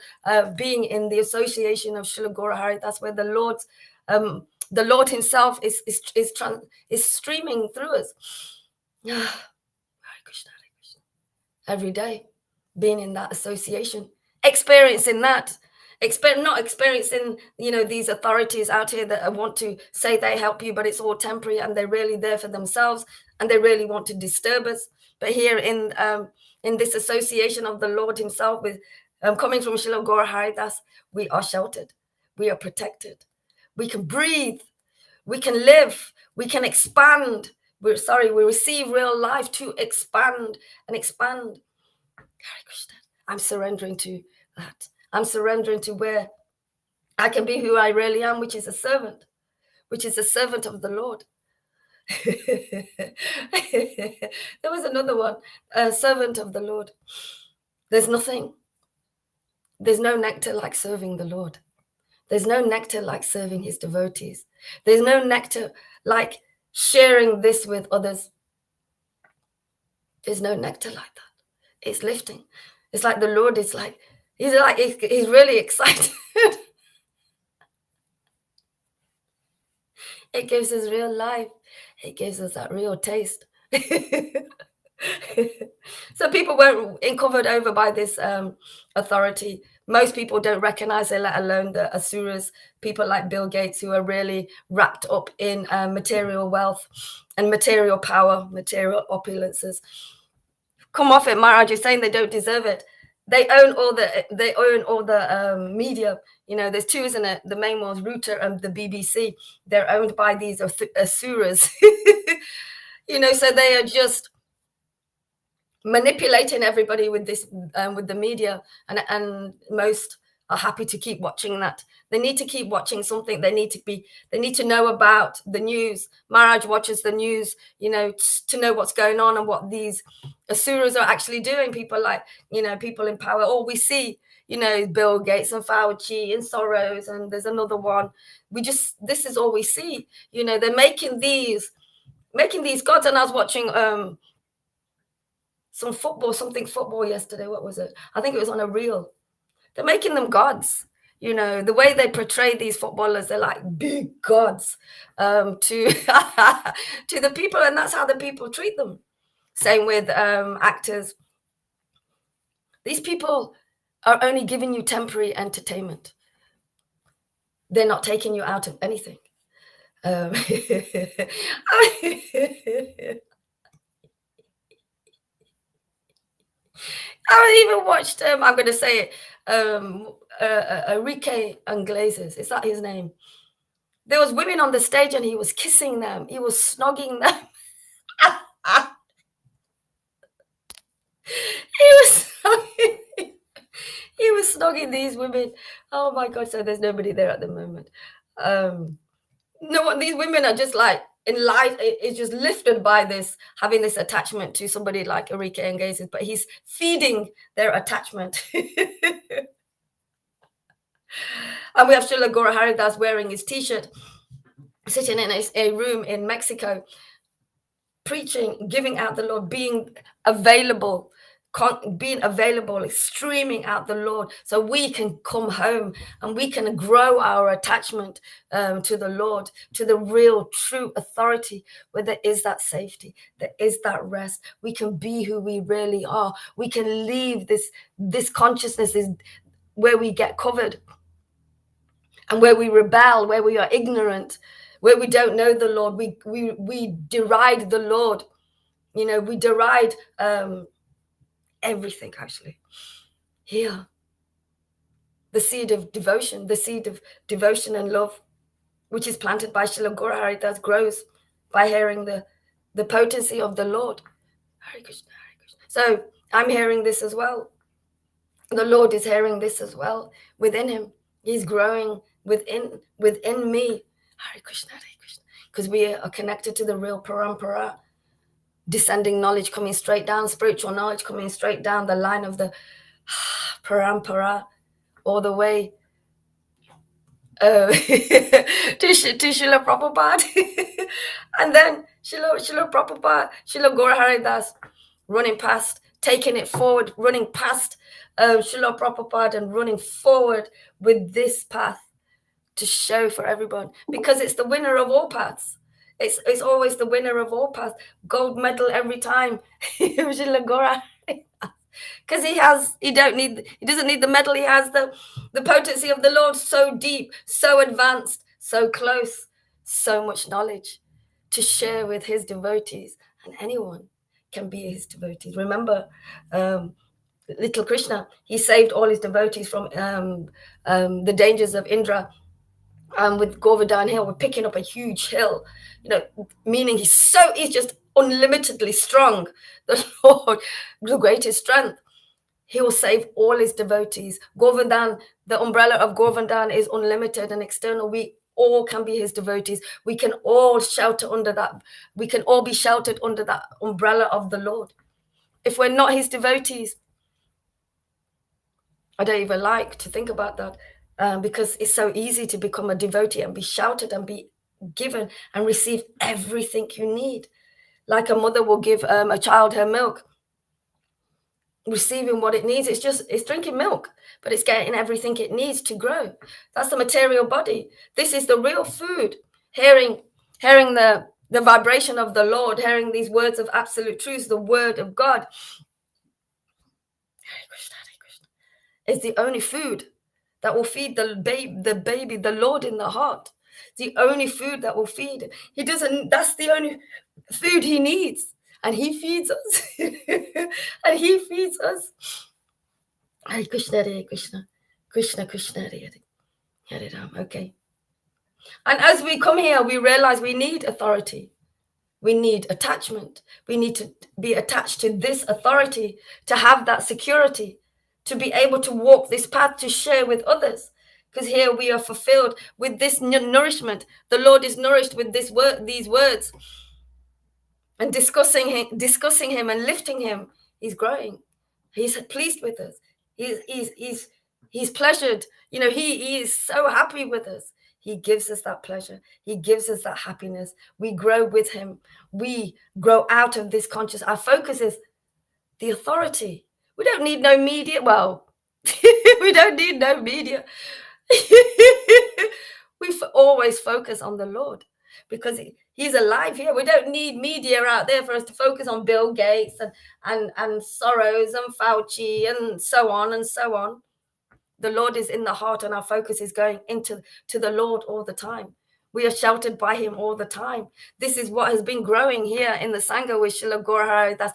being in the association of Srila Gaura Hari. That's where the Lord Himself is streaming through us. Hare Krishna, Hare Krishna. Every day, being in that association, experiencing that, not experiencing, these authorities out here that want to say they help you, but it's all temporary and they're really there for themselves and they really want to disturb us. But here in this association of the Lord Himself, with coming from Srila Gaura Haridas, we are sheltered, we are protected, we can breathe, we can live, we can expand. We receive real life to expand and expand. Hare Krishna. I'm surrendering to that. I'm surrendering to where I can be who I really am, which is a servant of the Lord. There was another one, a servant of the Lord. There's no nectar like serving the Lord. There's no nectar like serving His devotees. There's no nectar like sharing this with others. There's no nectar like that. It's lifting. It's like the Lord is like, he's really excited. It gives us real life. It gives us that real taste. So people weren't covered over by this authority. Most people don't recognize it, let alone the asuras, people like Bill Gates, who are really wrapped up in material wealth and material power, material opulences. Come off it, Maharaj. You're saying they don't deserve it. They own all the media. There's two, isn't it? The main ones, Reuters and the BBC. They're owned by these asuras. So they are just manipulating everybody with this, with the media, and most are happy to keep watching that. They need to keep watching something. They need to know about the news. Maharaj watches the news, to know what's going on and what these asuras are actually doing. People like, people in power. All we see, Bill Gates and Fauci and Soros, and there's another one. This is all we see. They're making these gods. And I was watching something football yesterday. What was it? I think it was on a reel. They're making them gods. The way they portray these footballers, they're like big gods to to the people, and that's how the people treat them. Same with actors. These people are only giving you temporary entertainment. They're not taking you out of anything. I even watched, I'm going to say it, Enrique Iglesias. Is that his name? There was women on the stage and he was kissing them. He was snogging them. He was snogging these women. Oh my God. So there's nobody there at the moment. No one, these women are just like in life, it's just lifted by this, having this attachment to somebody like Enrique Engazes, but he's feeding their attachment. And we have Srila Gora Haridas wearing his t-shirt, sitting in a room in Mexico, preaching, giving out the Lord, being available, like streaming out the Lord, so we can come home and we can grow our attachment to the Lord, to the real, true authority, where there is that safety, there is that rest. We can be who we really are. We can leave this consciousness is where we get covered and where we rebel, where we are ignorant, where we don't know the Lord. We deride the Lord. We deride everything, actually. Here, the seed of devotion and love, which is planted by Srila Gora Haridas, grows by hearing the potency of the Lord. Hare Krishna, Hare Krishna. So I'm hearing this as well. The Lord is hearing this as well within him. He's growing within me. Hare Krishna, Hare Krishna. Because we are connected to the real parampara. Descending knowledge coming straight down, spiritual knowledge coming straight down the line of the parampara, all the way to Srila Prabhupada. And then Srila Prabhupada, Srila Gora Haridas running past, taking it forward, running past Srila Prabhupada and running forward with this path to show for everyone, because it's the winner of all paths. It's always the winner of all paths. Gold medal every time. Because he doesn't need the medal. He has the potency of the Lord, so deep, so advanced, so close, so much knowledge to share with his devotees, and anyone can be his devotees. Remember, little Krishna, he saved all his devotees from the dangers of Indra. With Govardhan Hill, we're picking up a huge hill, meaning he's just unlimitedly strong. The Lord, the greatest strength. He will save all his devotees. Govardhan, the umbrella of Govardhan is unlimited and external. We all can be his devotees. We can all shelter under that. We can all be sheltered under that umbrella of the Lord. If we're not his devotees, I don't even like to think about that. Because it's so easy to become a devotee and be sheltered and be given and receive everything you need. Like a mother will give a child her milk, receiving what it needs. It's drinking milk, but it's getting everything it needs to grow. That's the material body. This is the real food. Hearing the vibration of the Lord, hearing these words of absolute truth, the word of God. Hare Krishna, Hare Krishna. It's the only food that will feed the baby, the Lord in the heart. The only food that will feed. That's the only food he needs. And he feeds us. And he feeds us. Hare Krishna, Hare Krishna. Krishna, Krishna, Hare Hare Ram. Okay. And as we come here, we realize we need authority. We need attachment. We need to be attached to this authority, to have that security, to be able to walk this path, to share with others. Because here we are fulfilled with this nourishment. The Lord is nourished with these words. And discussing him and lifting him. He's growing. He's pleased with us. He's pleasured. He is so happy with us. He gives us that pleasure. He gives us that happiness. We grow with him. We grow out of this consciousness. Our focus is the authority. We don't need no media. Well, we don't need no media. We always focus on the Lord because he's alive here. We don't need media out there for us to focus on Bill Gates and Soros and Fauci and so on and so on. The Lord is in the heart, and our focus is going into the Lord all the time. We are sheltered by him all the time. This is what has been growing here in the Sangha with Srila Gora Haridas,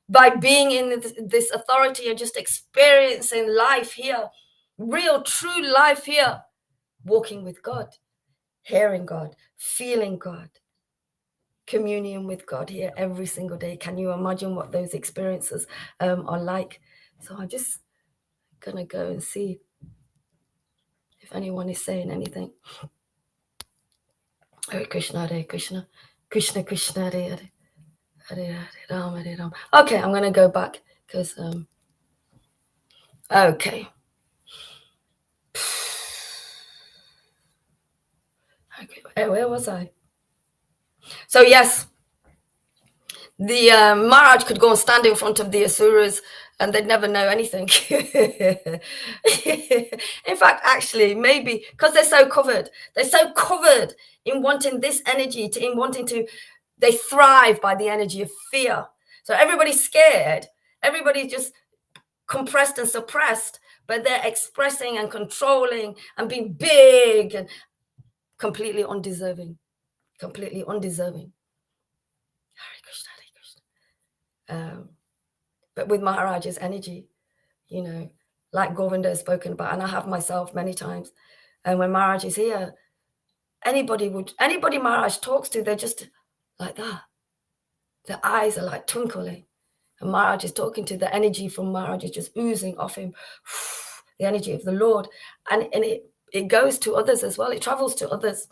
by being in this authority and just experiencing life here, real, true life here, walking with God. hearing God, feeling God, communion with God here every single day. Can you imagine what those experiences are like? So I'm just gonna go and see if anyone is saying anything. Hare Krishna, Hare Krishna, Krishna Krishna, Hare Hare, Hare Ram, Hare Ram. Okay, I'm gonna go back because okay. Okay, where was I? So yes, the Maharaj could go and stand in front of the Asuras and they'd never know anything. In fact, actually, maybe because they're so covered in wanting this energy, they thrive by the energy of fear. So everybody's scared, everybody's just compressed and suppressed, but they're expressing and controlling and being big and completely undeserving. Hare Krishna, Hare Krishna. But with Maharaj's energy, like Govinda has spoken about, and I have myself many times, and when Maharaj is here, anybody Maharaj talks to, they're just like that. Their eyes are like twinkling. And Maharaj is talking to, the energy from Maharaj is just oozing off him, the energy of the Lord. And it goes to others as well. It travels to others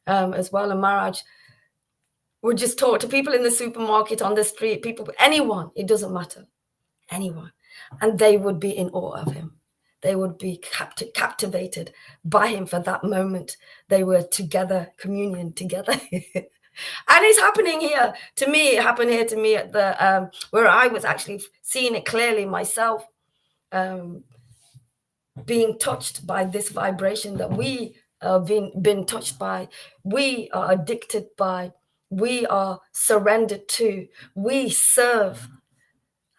as well. And Maharaj would just talk to people in the supermarket, on the street, people, anyone, it doesn't matter, anyone. And they would be in awe of him. They would be captivated by him for that moment. They were together, communion together. And it's happening here to me. It happened here to me at the where I was actually seeing it clearly myself, being touched by this vibration that we have been touched by, we are addicted by, we are surrendered to, we serve,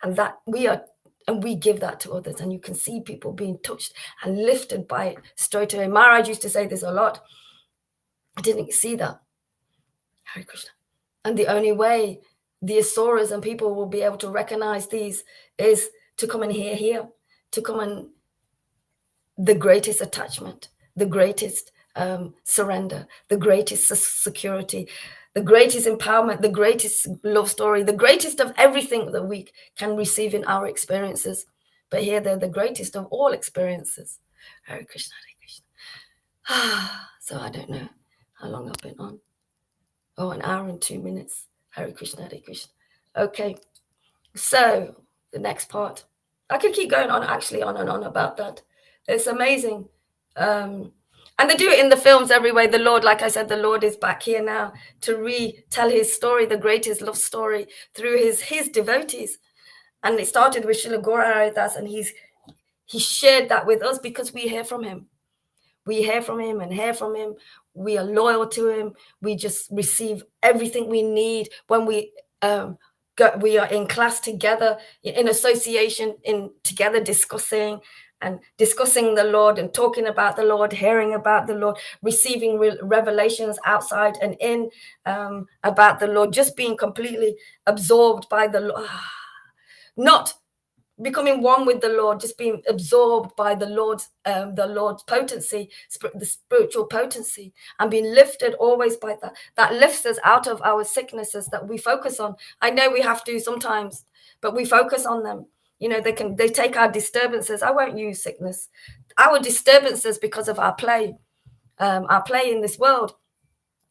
and that we give that to others. And you can see people being touched and lifted by it straight away. Maharaj used to say this a lot. I didn't see that. Hare Krishna. And the only way the Asuras and people will be able to recognize these is to come and hear here, to come and the greatest attachment, the greatest surrender, the greatest security, the greatest empowerment, the greatest love story, the greatest of everything that we can receive in our experiences. But here they're the greatest of all experiences. Hare Krishna, Hare Krishna. So I don't know how long I've been on. Oh, an hour and 2 minutes. Hare Krishna, Hare Krishna. Okay, so the next part. I could keep going on actually on and on about that. It's amazing. And they do it in the films every way. The Lord, like I said, the Lord is back here now to retell his story, the greatest love story, through his devotees. And it started with Srila Gaura Das, and he shared that with us because we hear from him. We hear from him and hear from him. We are loyal to him. We just receive everything we need when we are in class together, in association, together discussing the Lord and talking about the Lord, hearing about the Lord, receiving revelations outside and in about the Lord, just being completely absorbed by the Lord, not becoming one with the Lord, just being absorbed by the Lord's potency, the spiritual potency, and being lifted always by that. That lifts us out of our sicknesses that we focus on. I know we have to sometimes, but we focus on them. They take our disturbances. I won't use sickness. Our disturbances because of our play in this world,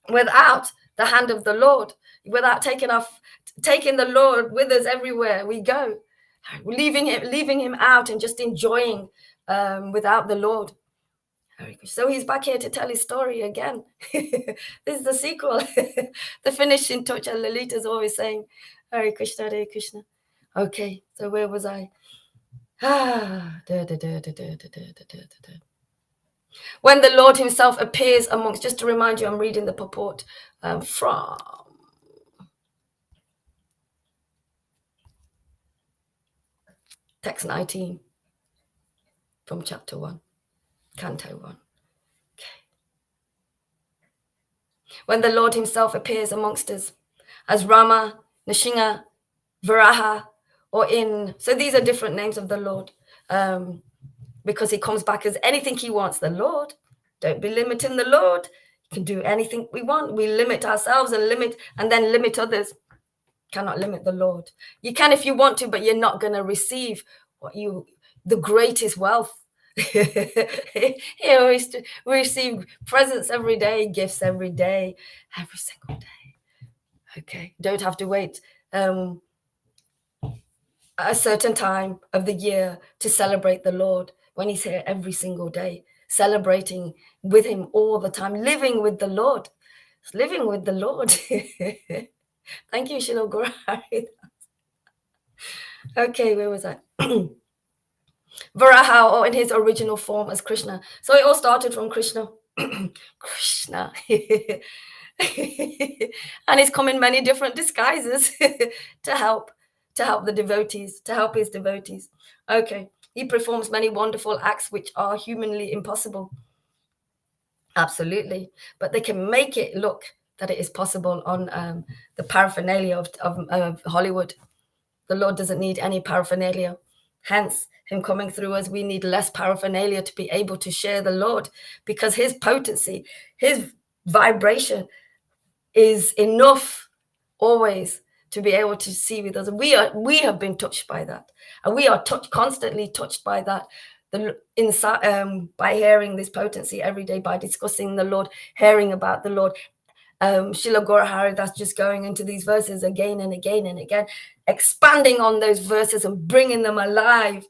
without the hand of the Lord, without taking the Lord with us everywhere we go. Leaving him out and just enjoying without the Lord. So he's back here to tell his story again. This is the sequel, the finishing touch. And Lalita's always saying, Hare Krishna, Hare Krishna. Okay, so where was I? When the Lord himself appears amongst, just to remind you, I'm reading the purport from text 19 from chapter 1, canto 1. Okay. When the Lord himself appears amongst us as Rama, Nishinga, Varaha, so these are different names of the Lord, because he comes back as anything he wants. The Lord, don't be limiting the Lord. can do anything we want. We limit ourselves and then limit others. Cannot limit the Lord. You can if you want to, but you're not going to receive the greatest wealth. We receive presents every day, gifts every day, every single day. Okay, don't have to wait a certain time of the year to celebrate the Lord when he's here every single day, celebrating with him all the time, living with the Lord. Living with the Lord. Thank you, Shilo Gurari. Okay, where was I? Varaha, or in his original form as Krishna. So it all started from Krishna. Krishna. And he's come in many different disguises to help the devotees, to help his devotees. Okay, he performs many wonderful acts which are humanly impossible. Absolutely, but they can make it look that it is possible on the paraphernalia of Hollywood. The Lord doesn't need any paraphernalia. Hence, him coming through us, we need less paraphernalia to be able to share the Lord, because his potency, his vibration is enough always to be able to see with us. We have been touched by that, and we are constantly touched by that. By hearing this potency every day, by discussing the Lord, hearing about the Lord. Srila Gaurahari, that's just going into these verses again and again and again, expanding on those verses and bringing them alive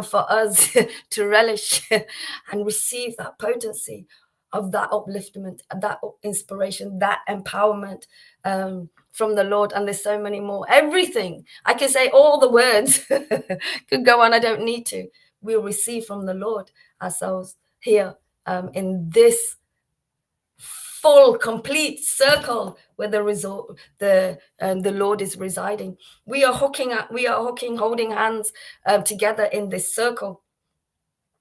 for us to relish and receive that potency of that upliftment, that inspiration, that empowerment from the Lord. And there's so many more. Everything. I can say all the words. Could go on. I don't need to. We'll receive from the Lord ourselves here in this full, complete circle where the Lord is residing. We are holding hands together in this circle,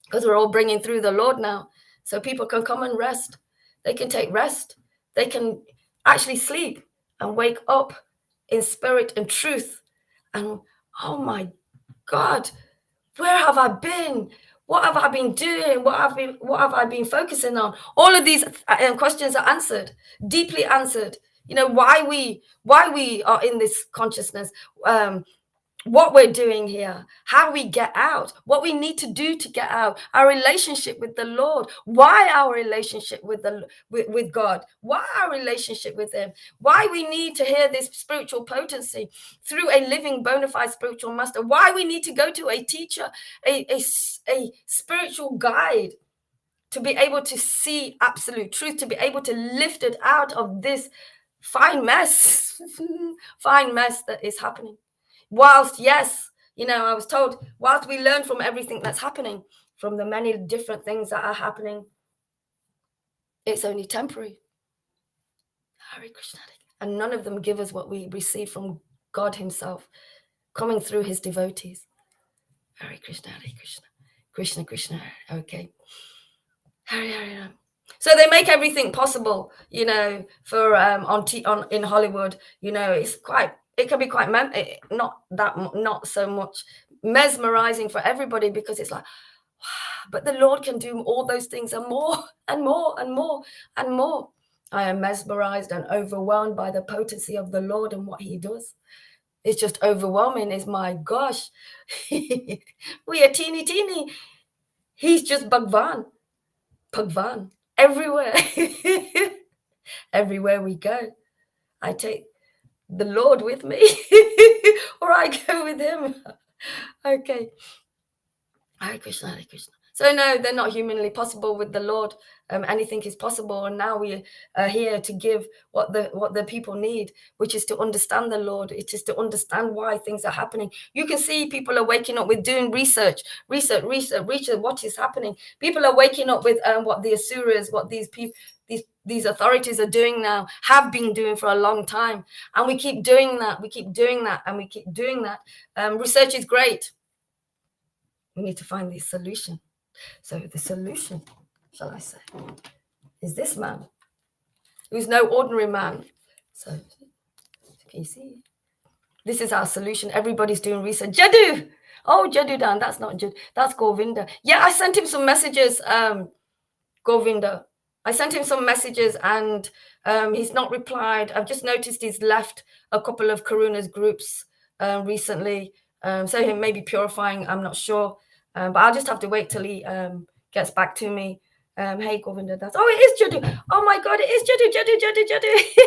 because we're all bringing through the Lord now. So people can come and rest. They can take rest. They can actually sleep and wake up in spirit and truth. And oh my God, where have I been? What have I been doing? What have I been focusing on? All of these questions are answered, deeply answered. Why we are in this consciousness, what we're doing here, how we get out, what we need to do to get out, our relationship with the Lord, why our relationship with God, why our relationship with him, why we need to hear this spiritual potency through a living bona fide spiritual master, why we need to go to a teacher, a spiritual guide, to be able to see absolute truth, to be able to lift it out of this fine mess that is happening. Whilst, yes, I was told, whilst we learn from everything that's happening, from the many different things that are happening, it's only temporary. Hare Krishna. And none of them give us what we receive from God himself, coming through his devotees. Hare Krishna, Hare Krishna. Krishna, Krishna. Okay. Hare. So they make everything possible, for in Hollywood. It can be quite not so much mesmerizing for everybody, because it's like, wow, but the Lord can do all those things and more and more and more and more. I am mesmerized and overwhelmed by the potency of the Lord and what he does. It's just overwhelming. It's my gosh. We are teeny. He's just Bhagwan everywhere. Everywhere we go, I take the Lord with me, or I go with him. Okay. Hare Krishna, Hare Krishna. So no, they're not humanly possible with the Lord. Anything is possible, and now we are here to give what the people need, which is to understand the Lord. It is to understand why things are happening. You can see people are waking up with doing research. What is happening? People are waking up with what the asuras, what these people, these authorities are doing now, have been doing for a long time, and we keep doing that. We keep doing that, and we keep doing that. Research is great. We need to find the solution. So the solution, shall I say, is this man, who's no ordinary man. So can you see? This is our solution. Everybody's doing research. Jadu! Oh, Jadu Dan, that's not Jadu. That's Govinda. Yeah, I sent him some messages, Govinda. I sent him some messages and he's not replied. I've just noticed he's left a couple of Karuna's groups recently. So he may be purifying, I'm not sure. But I'll just have to wait till he gets back to me. Hey, Govinda, that's... Oh, it is Jadu. Oh my God, it is Jadu.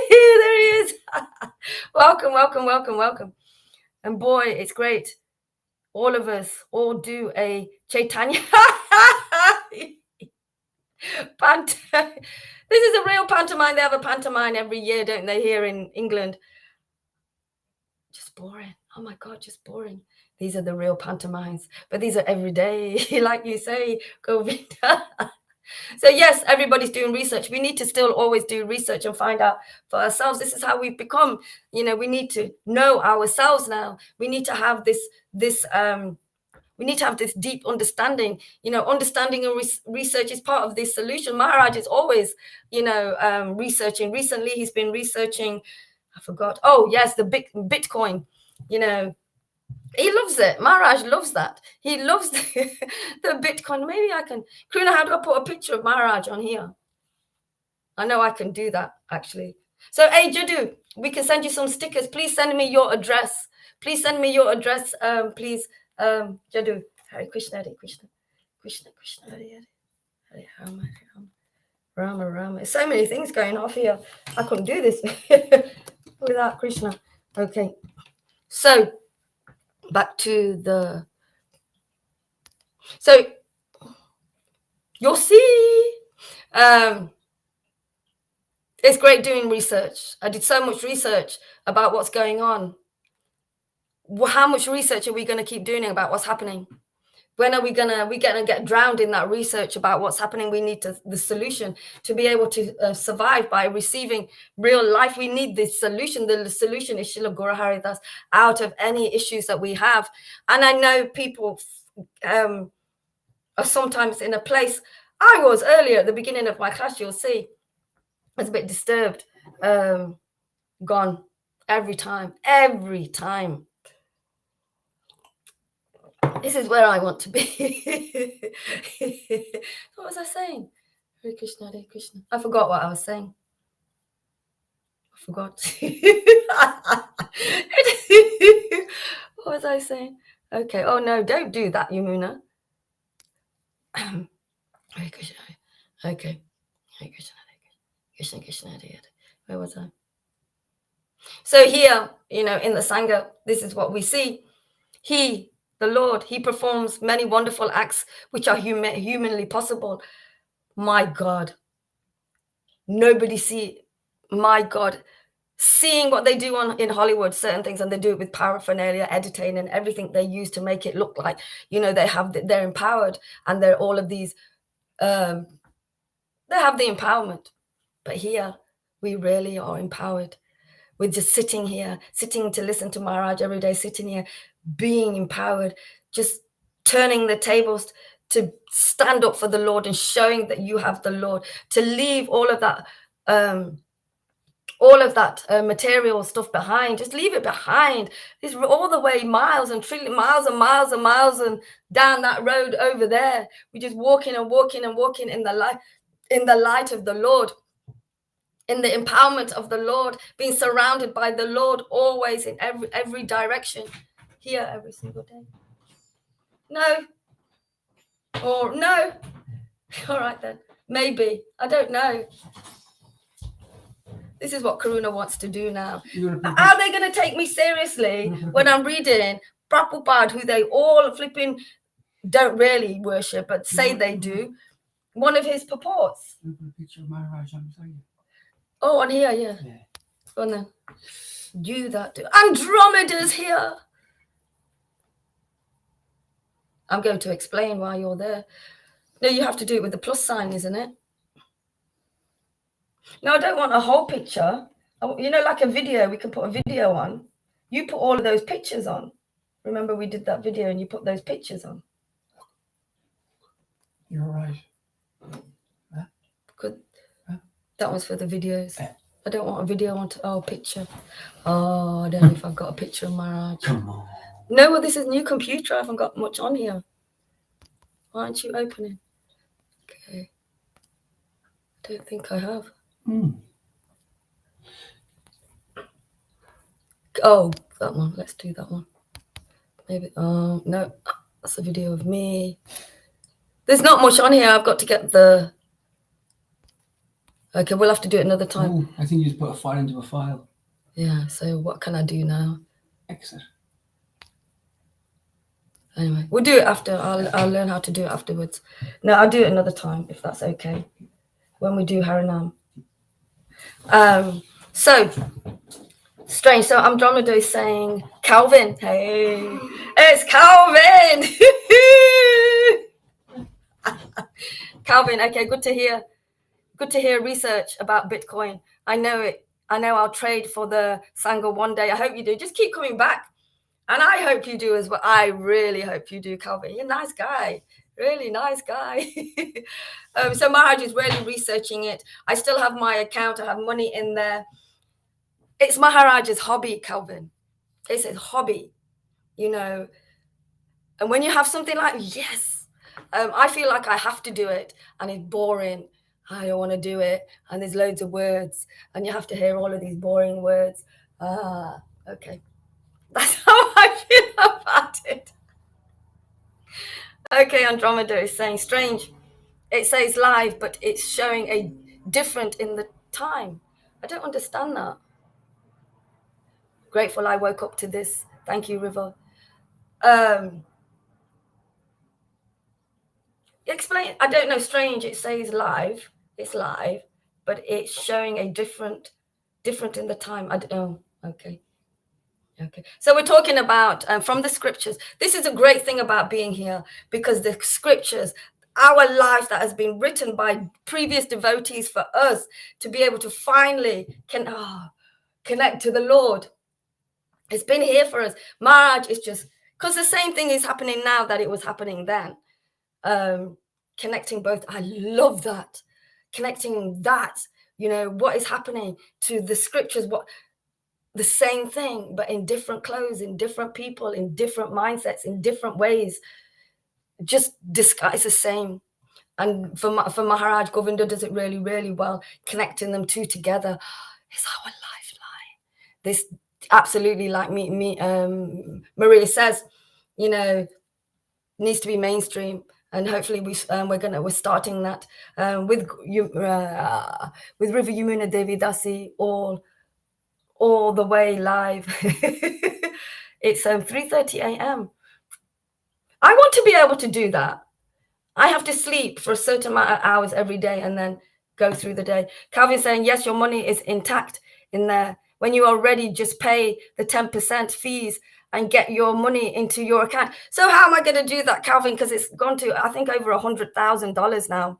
There he is. Welcome, welcome, welcome, welcome. And boy, it's great. All of us all do a Chaitanya. This is a real pantomime. They have a pantomime every year, don't they, here in England? Just boring. Oh my God, just boring. These are the real pantomimes, but these are every day, like you say, Govinda. So yes, everybody's doing research. We need to still always do research and find out for ourselves. This is how we've become. You know, we need to know ourselves now. We need to have this we need to have this deep understanding. You know, understanding and research is part of this solution. Maharaj is always, you know, researching. Recently, he's been researching, I forgot. Oh, yes, the Bitcoin. You know, he loves it. Maharaj loves that. He loves the Bitcoin. Maybe I can. Kruna, how do I put a picture of Maharaj on here? I know I can do that, actually. So, hey, Jadu, we can send you some stickers. Please send me your address. Please send me your address, please. Jadu, Hare Krishna, Hare Krishna, Krishna Krishna, Hare Hare, Hare Rama, Rama. So many things going off here. I couldn't do this without Krishna. Okay, so back to the. So you'll see. It's great doing research. I did so much research about what's going on. How much research are we going to keep doing about what's happening? When are we gonna get drowned in that research about what's happening? We need the solution to be able to survive by receiving real life. We need this solution. The solution is Srila Guru Haridas out of any issues that we have. And I know people are sometimes in a place. I was earlier at the beginning of my class. You'll see, I was a bit disturbed. Gone every time. This is where I want to be. What was I saying? Hare Krishna, Hare Krishna. I forgot what I was saying. I forgot. What was I saying? Okay. Oh no, don't do that, Yamuna. Hare Krishna. Okay. Hare Krishna, Hare Krishna, Krishna, Hare Hare. Where was I? So here, you know, in the Sangha, this is what we see. The Lord, he performs many wonderful acts which are humanly possible. My God. Nobody my God, seeing what they do in Hollywood, certain things, and they do it with paraphernalia, editing and everything they use to make it look like, you know, they're empowered and they're all of these, they have the empowerment. But here, we really are empowered. We're just sitting here, sitting to listen to Maharaj every day, sitting here, being empowered, just turning the tables to stand up for the Lord and showing that you have the Lord, to leave all of that material stuff behind. Just leave it behind. It's all the way miles and miles and miles and miles and down that road over there. We're just walking and walking and walking in the light of the Lord, in the empowerment of the Lord, being surrounded by the Lord always in every direction. Here every single day. No. Or no. All right then. Maybe. I don't know. This is what Karuna wants to do now. Are they going to take me seriously when I'm reading Prabhupada, who they all flipping don't really worship, but say they do, one of his purports? Oh, on here, yeah. Go on then. Do that. Andromeda's here. I'm going to explain why you're there. No, you have to do it with the plus sign, isn't it? No, I don't want a whole picture. You know, like a video, we can put a video on. You put all of those pictures on. Remember we did that video and you put those pictures on. You're right. Good. That was for the videos. I don't want a video on picture. Oh, I don't know if I've got a picture of Maharaj. Come on. No, well, this is a new computer. I haven't got much on here. Why aren't you opening? Okay. I don't think I have. Oh, that one. Let's do that one. Maybe. No, that's a video of me. There's not much on here. I've got to get the. Okay, we'll have to do it another time. Oh, I think you just put a file into a file. Yeah. So what can I do now? Exit. Anyway, we'll do it after. I'll learn how to do it afterwards. No, I'll do it another time if that's okay. When we do Harinam. So strange. So Andromeda is saying, Calvin. Hey, it's Calvin. Calvin. Okay, good to hear. Good to hear research about Bitcoin. I know it. I know I'll trade for the Sangha one day. I hope you do. Just keep coming back. And I hope you do as well. I really hope you do, Calvin. You're a nice guy. Really nice guy. So Maharaj is really researching it. I still have my account. I have money in there. It's Maharaj's hobby, Calvin. It's his hobby, you know. And when you have something like, yes, I feel like I have to do it. And it's boring. I don't want to do it. And there's loads of words. And you have to hear all of these boring words. Okay. That's how I feel about it. Okay, Andromeda is saying, strange. It says live, but it's showing a different in the time. I don't understand that. Grateful I woke up to this. Thank you, River. Explain. I don't know. Strange. It says live. It's live, but it's showing a different in the time. I don't know. Okay. So we're talking about from the scriptures. This is a great thing about being here, because the scriptures, our life that has been written by previous devotees for us to be able to finally connect to the Lord. It's been here for us. Maharaj is just, because the same thing is happening now that it was happening then. Connecting both. I love that. Connecting that, what is happening to the scriptures, what the same thing, but in different clothes, in different people, in different mindsets, in different ways, just disguise the same. And for Maharaj, Govinda does it really, really well, connecting them two together. It's our lifeline. This absolutely, like Maria says, needs to be mainstream. And hopefully we're starting that with River Yamuna Devi Dasi all the way live. It's 3:30 a.m. I want to be able to do that. I have to sleep for a certain amount of hours every day and then go through the day. Calvin's saying, yes, your money is intact in there. When you already just pay the 10% fees and get your money into your account. So how am I going to do that, Calvin? Because it's gone to, I think, over $100,000 now.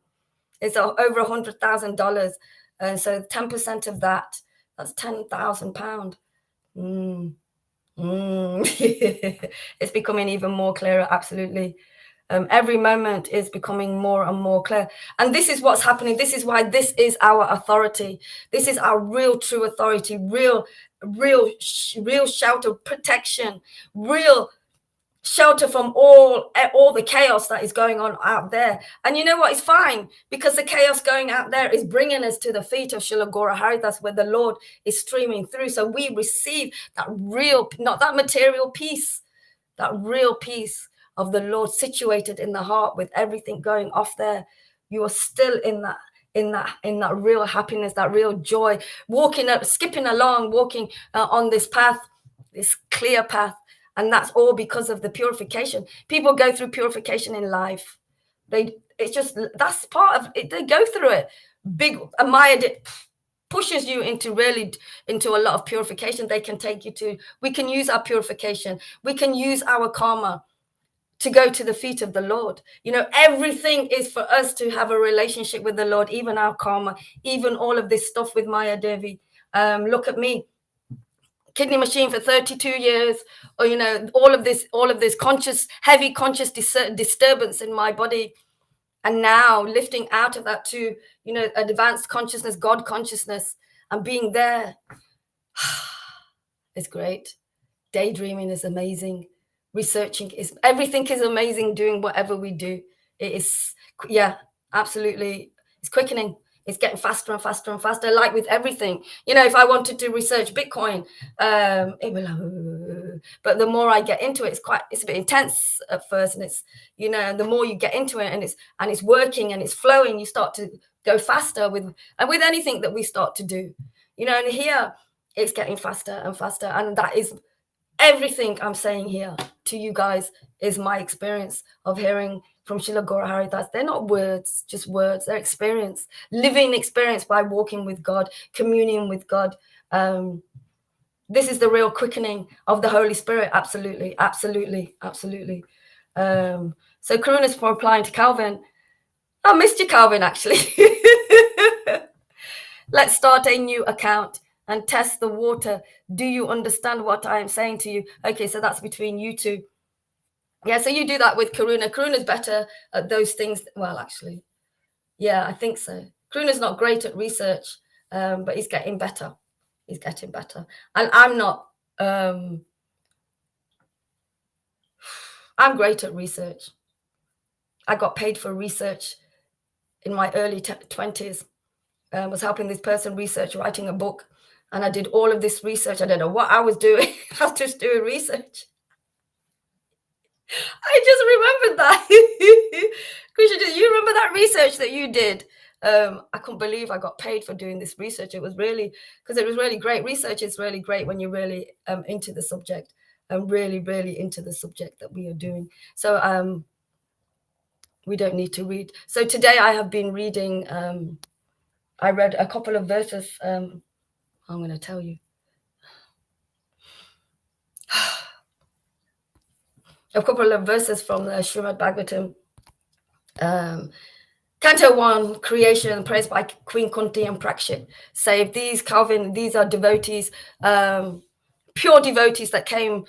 It's over $100,000. And so 10% of that, that's £10,000. It's becoming even more clearer. Absolutely. Every moment is becoming more and more clear. And this is what's happening. This is why this is our authority. This is our real, true authority, real shelter, protection, real shelter from all the chaos that is going on out there. And you know what? It's fine, because the chaos going out there is bringing us to the feet of Srila Gaura Haridas, where the Lord is streaming through. So we receive that real, not that material peace, that real peace of the Lord situated in the heart, with everything going off there. You are still in that real happiness, that real joy, skipping along, walking on this path, this clear path. And that's all because of the purification. People go through purification in life. That's part of it. They go through it. Big Maya pushes you into a lot of purification. They can take you to, we can use our purification. We can use our karma to go to the feet of the Lord. Everything is for us to have a relationship with the Lord, even our karma, even all of this stuff with Maya Devi. Look at me. Kidney machine for 32 years, or all of this heavy conscious disturbance in my body, and now lifting out of that to advanced consciousness, God consciousness, and being there. It's great. Daydreaming is amazing. Researching everything is amazing. Doing whatever we do, it is, absolutely, it's quickening. it's getting faster and faster and faster, like with everything. You know, if I wanted to research Bitcoin, it will, but the more I get into it, it's a bit intense at first, and it's, you know, and the more you get into it, and it's working and it's flowing, you start to go faster with anything that we start to do, you know. And here it's getting faster and faster, and that is everything I'm saying here to you guys is my experience of hearing from Srila Gaura Hari Das. They're not words, just words. They're experience, living experience by walking with God, communing with God. This is the real quickening of the Holy Spirit. Absolutely, absolutely, absolutely. So Karuna's for replying to Calvin. I missed you, Calvin, actually. Let's start a new account and test the water. Do you understand what I am saying to you? Okay, so that's between you two. Yeah, so you do that with Karuna. Karuna's better at those things. Well, actually, yeah, I think so. Karuna's not great at research, but he's getting better. He's getting better. And I'm not. I'm great at research. I got paid for research in my early 20s. Was helping this person research, writing a book. And I did all of this research. I don't know what I was doing. I was just doing research. I just remembered that. Krishna, do you remember that research that you did? I couldn't believe I got paid for doing this research. It was really, because it was really great. Research is really great when you're really into the subject, and really, really into the subject that we are doing. So we don't need to read. So today I have been reading, I read a couple of verses. I'm going to tell you. A couple of verses from the Srimad Bhagavatam. Canto 1, Creation, praised by Queen Kunti and Prakshit. Say, these, Calvin, these are devotees, pure devotees that came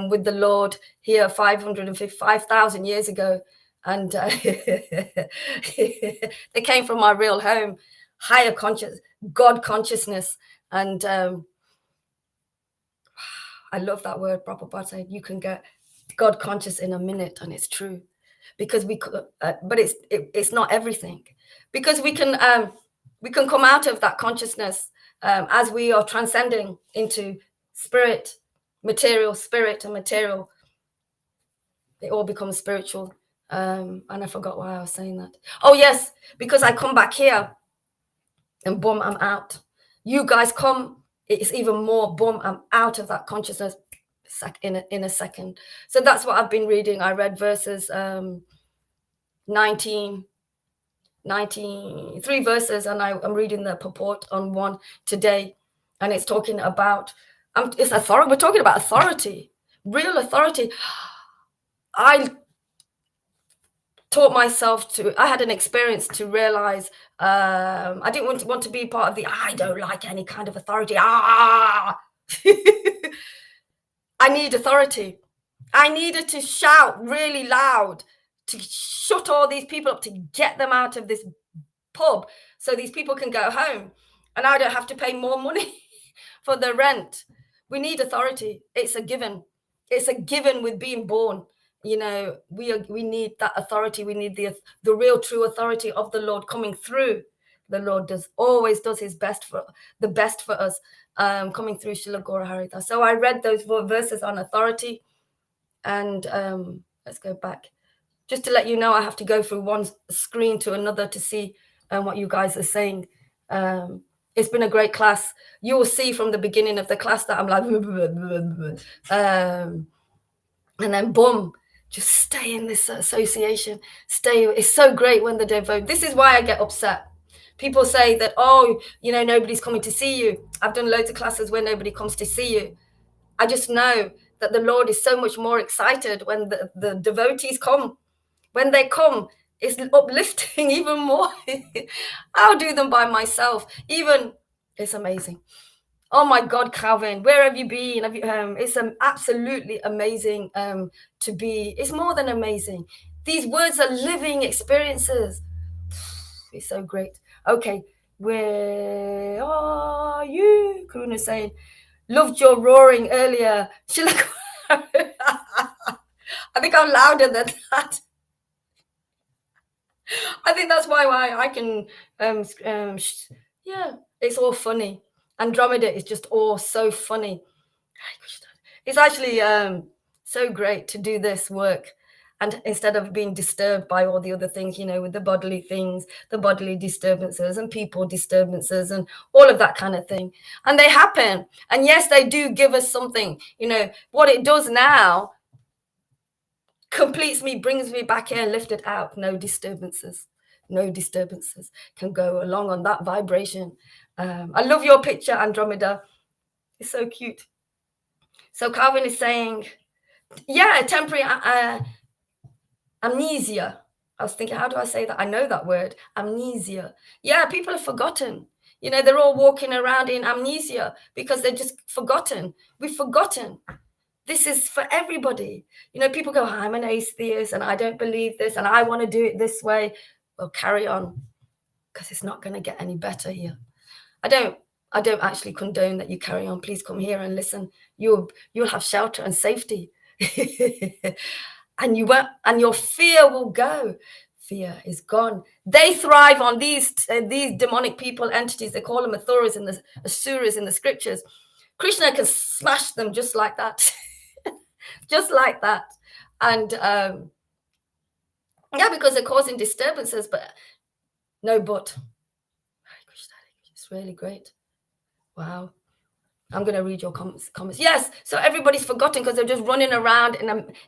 with the Lord here 5,000 years ago. And they came from our real home, higher conscious, God consciousness. And I love that word, Prabhupada said, you can get God conscious in a minute, and it's true. Because we could, but it's not everything. Because we can come out of that consciousness as we are transcending into spirit, material, spirit and material. It all becomes spiritual. And I forgot why I was saying that. Oh yes, because I come back here, and boom, I'm out. You guys come, it's even more. Boom, I'm out of that consciousness in a second. So that's what I've been reading. I read verses 19, 3 verses, and I'm reading the purport on one today, and it's talking about it's authority. We're talking about authority, real authority. I taught myself I had an experience to realize I didn't want to be part of I don't like any kind of authority. I need authority. I needed to shout really loud to shut all these people up, to get them out of this pub so these people can go home and I don't have to pay more money for the rent. We need authority. It's a given. It's a given with being born. You know, we need that authority. We need the real true authority of the Lord coming through. The Lord always does his best for us, coming through Srila Gaura Hari Das. So I read those verses on authority, and let's go back. Just to let you know, I have to go through one screen to another to see what you guys are saying. It's been a great class. You will see from the beginning of the class that I'm like, and then boom, just stay in this association. Stay. It's so great when the devote. This is why I get upset. People say that, oh, you know, nobody's coming to see you. I've done loads of classes where nobody comes to see you. I just know that the Lord is so much more excited when the devotees come. When they come, it's uplifting even more. I'll do them by myself. Even, it's amazing. Oh my God, Calvin, where have you been? It's absolutely amazing to be. It's more than amazing. These words are living experiences. It's so great. Okay, where are you? Karuna saying, loved your roaring earlier. I think I'm louder than that. I think that's why I can, yeah, it's all funny. Andromeda is just all so funny. It's actually so great to do this work. And instead of being disturbed by all the other things, with the bodily things, the bodily disturbances and people disturbances and all of that kind of thing. And they happen. And yes, they do give us something. What it does now completes me, brings me back in, lifted out, no disturbances. No disturbances can go along on that vibration. I love your picture, Andromeda. It's so cute. So Calvin is saying, yeah, temporary amnesia. I was thinking, how do I say that? I know that word, amnesia. Yeah, people have forgotten. They're all walking around in amnesia because they're just forgotten. We've forgotten. This is for everybody. People go, I'm an atheist and I don't believe this and I want to do it this way. Well, carry on, because it's not going to get any better here. I don't actually condone that you carry on. Please come here and listen. You'll have shelter and safety. And your fear will go. Fear is gone. They thrive on these demonic people, entities. They call them Athuras and the Asuras in the scriptures. Krishna can smash them just like that. Just like that. And because they're causing disturbances, but it's really great. Wow. I'm going to read your comments. Yes, so everybody's forgotten because they're just running around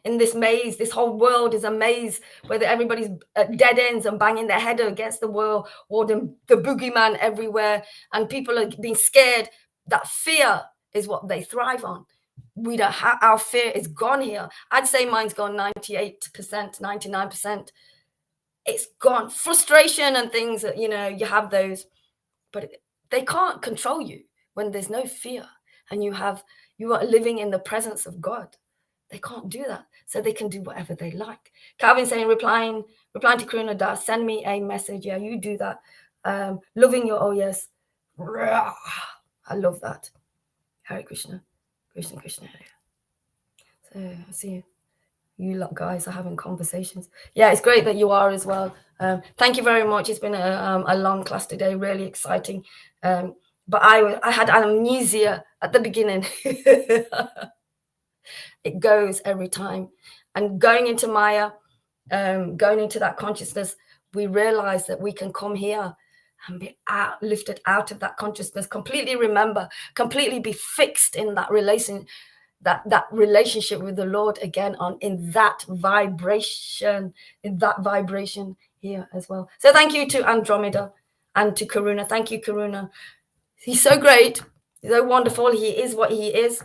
in this maze. This whole world is a maze where everybody's at dead ends and banging their head against the wall, or the boogeyman everywhere, and people are being scared. That fear is what they thrive on. We don't have, our fear is gone here. I'd say mine's gone 98%, 99%. It's gone. Frustration and things that, you have those, but they can't control you. When there's no fear and you are living in the presence of God, they can't do that. So they can do whatever they like. Calvin saying, replying to Karuna Das, send me a message. Yeah, you do that. Loving your, oh yes. I love that. Hare Krishna. Krishna Krishna Hare. So I see you lot guys are having conversations. Yeah, it's great that you are as well. Thank you very much. It's been a long class today, really exciting. But I had amnesia at the beginning. It goes every time. And going into Maya, going into that consciousness, we realize that we can come here and be lifted out of that consciousness, completely remember, completely be fixed in that relationship with the Lord again, in that vibration here as well. So thank you to Andromeda and to Karuna. Thank you, Karuna. He's so great. He's so wonderful. He is what he is.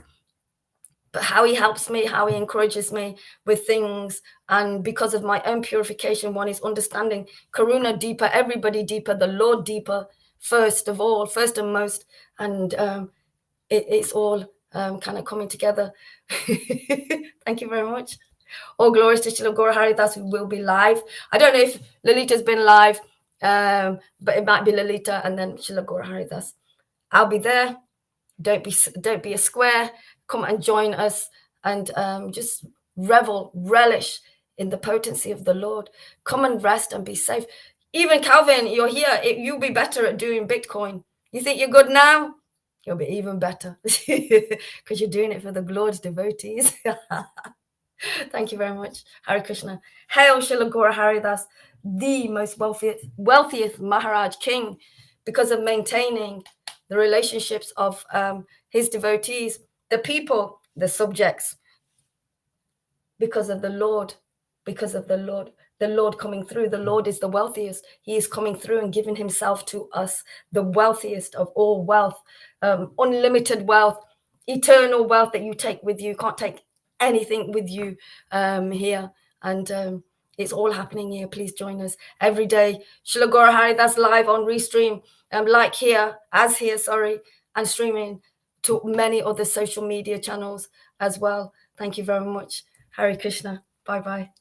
But how he helps me, how he encourages me with things. And because of my own purification, one is understanding Karuna deeper, everybody deeper, the Lord deeper, first of all, first and most. And it's all kind of coming together. Thank you very much. All glories to Srila Gaura Hari Das, who will be live. I don't know if Lolita's been live, but it might be Lolita and then Srila Gaura Hari Das. I'll be there. Don't be a square. Come and join us and just relish in the potency of the Lord. Come and rest and be safe. Even Calvin, you're here. You'll be better at doing Bitcoin. You think you're good now? You'll be even better because you're doing it for the Lord's devotees. Thank you very much. Hare Krishna. Hail Srila Gaura Hari Das, the most wealthiest Maharaj King, because of maintaining the relationships of his devotees, the people, the subjects, because of the Lord, the Lord coming through. The Lord is the wealthiest. He is coming through and giving himself to us, the wealthiest of all wealth, unlimited wealth, eternal wealth that you take with you. You can't take anything with you here. And it's all happening here. Please join us every day. Srila Gaura Hari, that's live on Restream, and streaming to many other social media channels as well. Thank you very much. Hare Krishna. Bye-bye.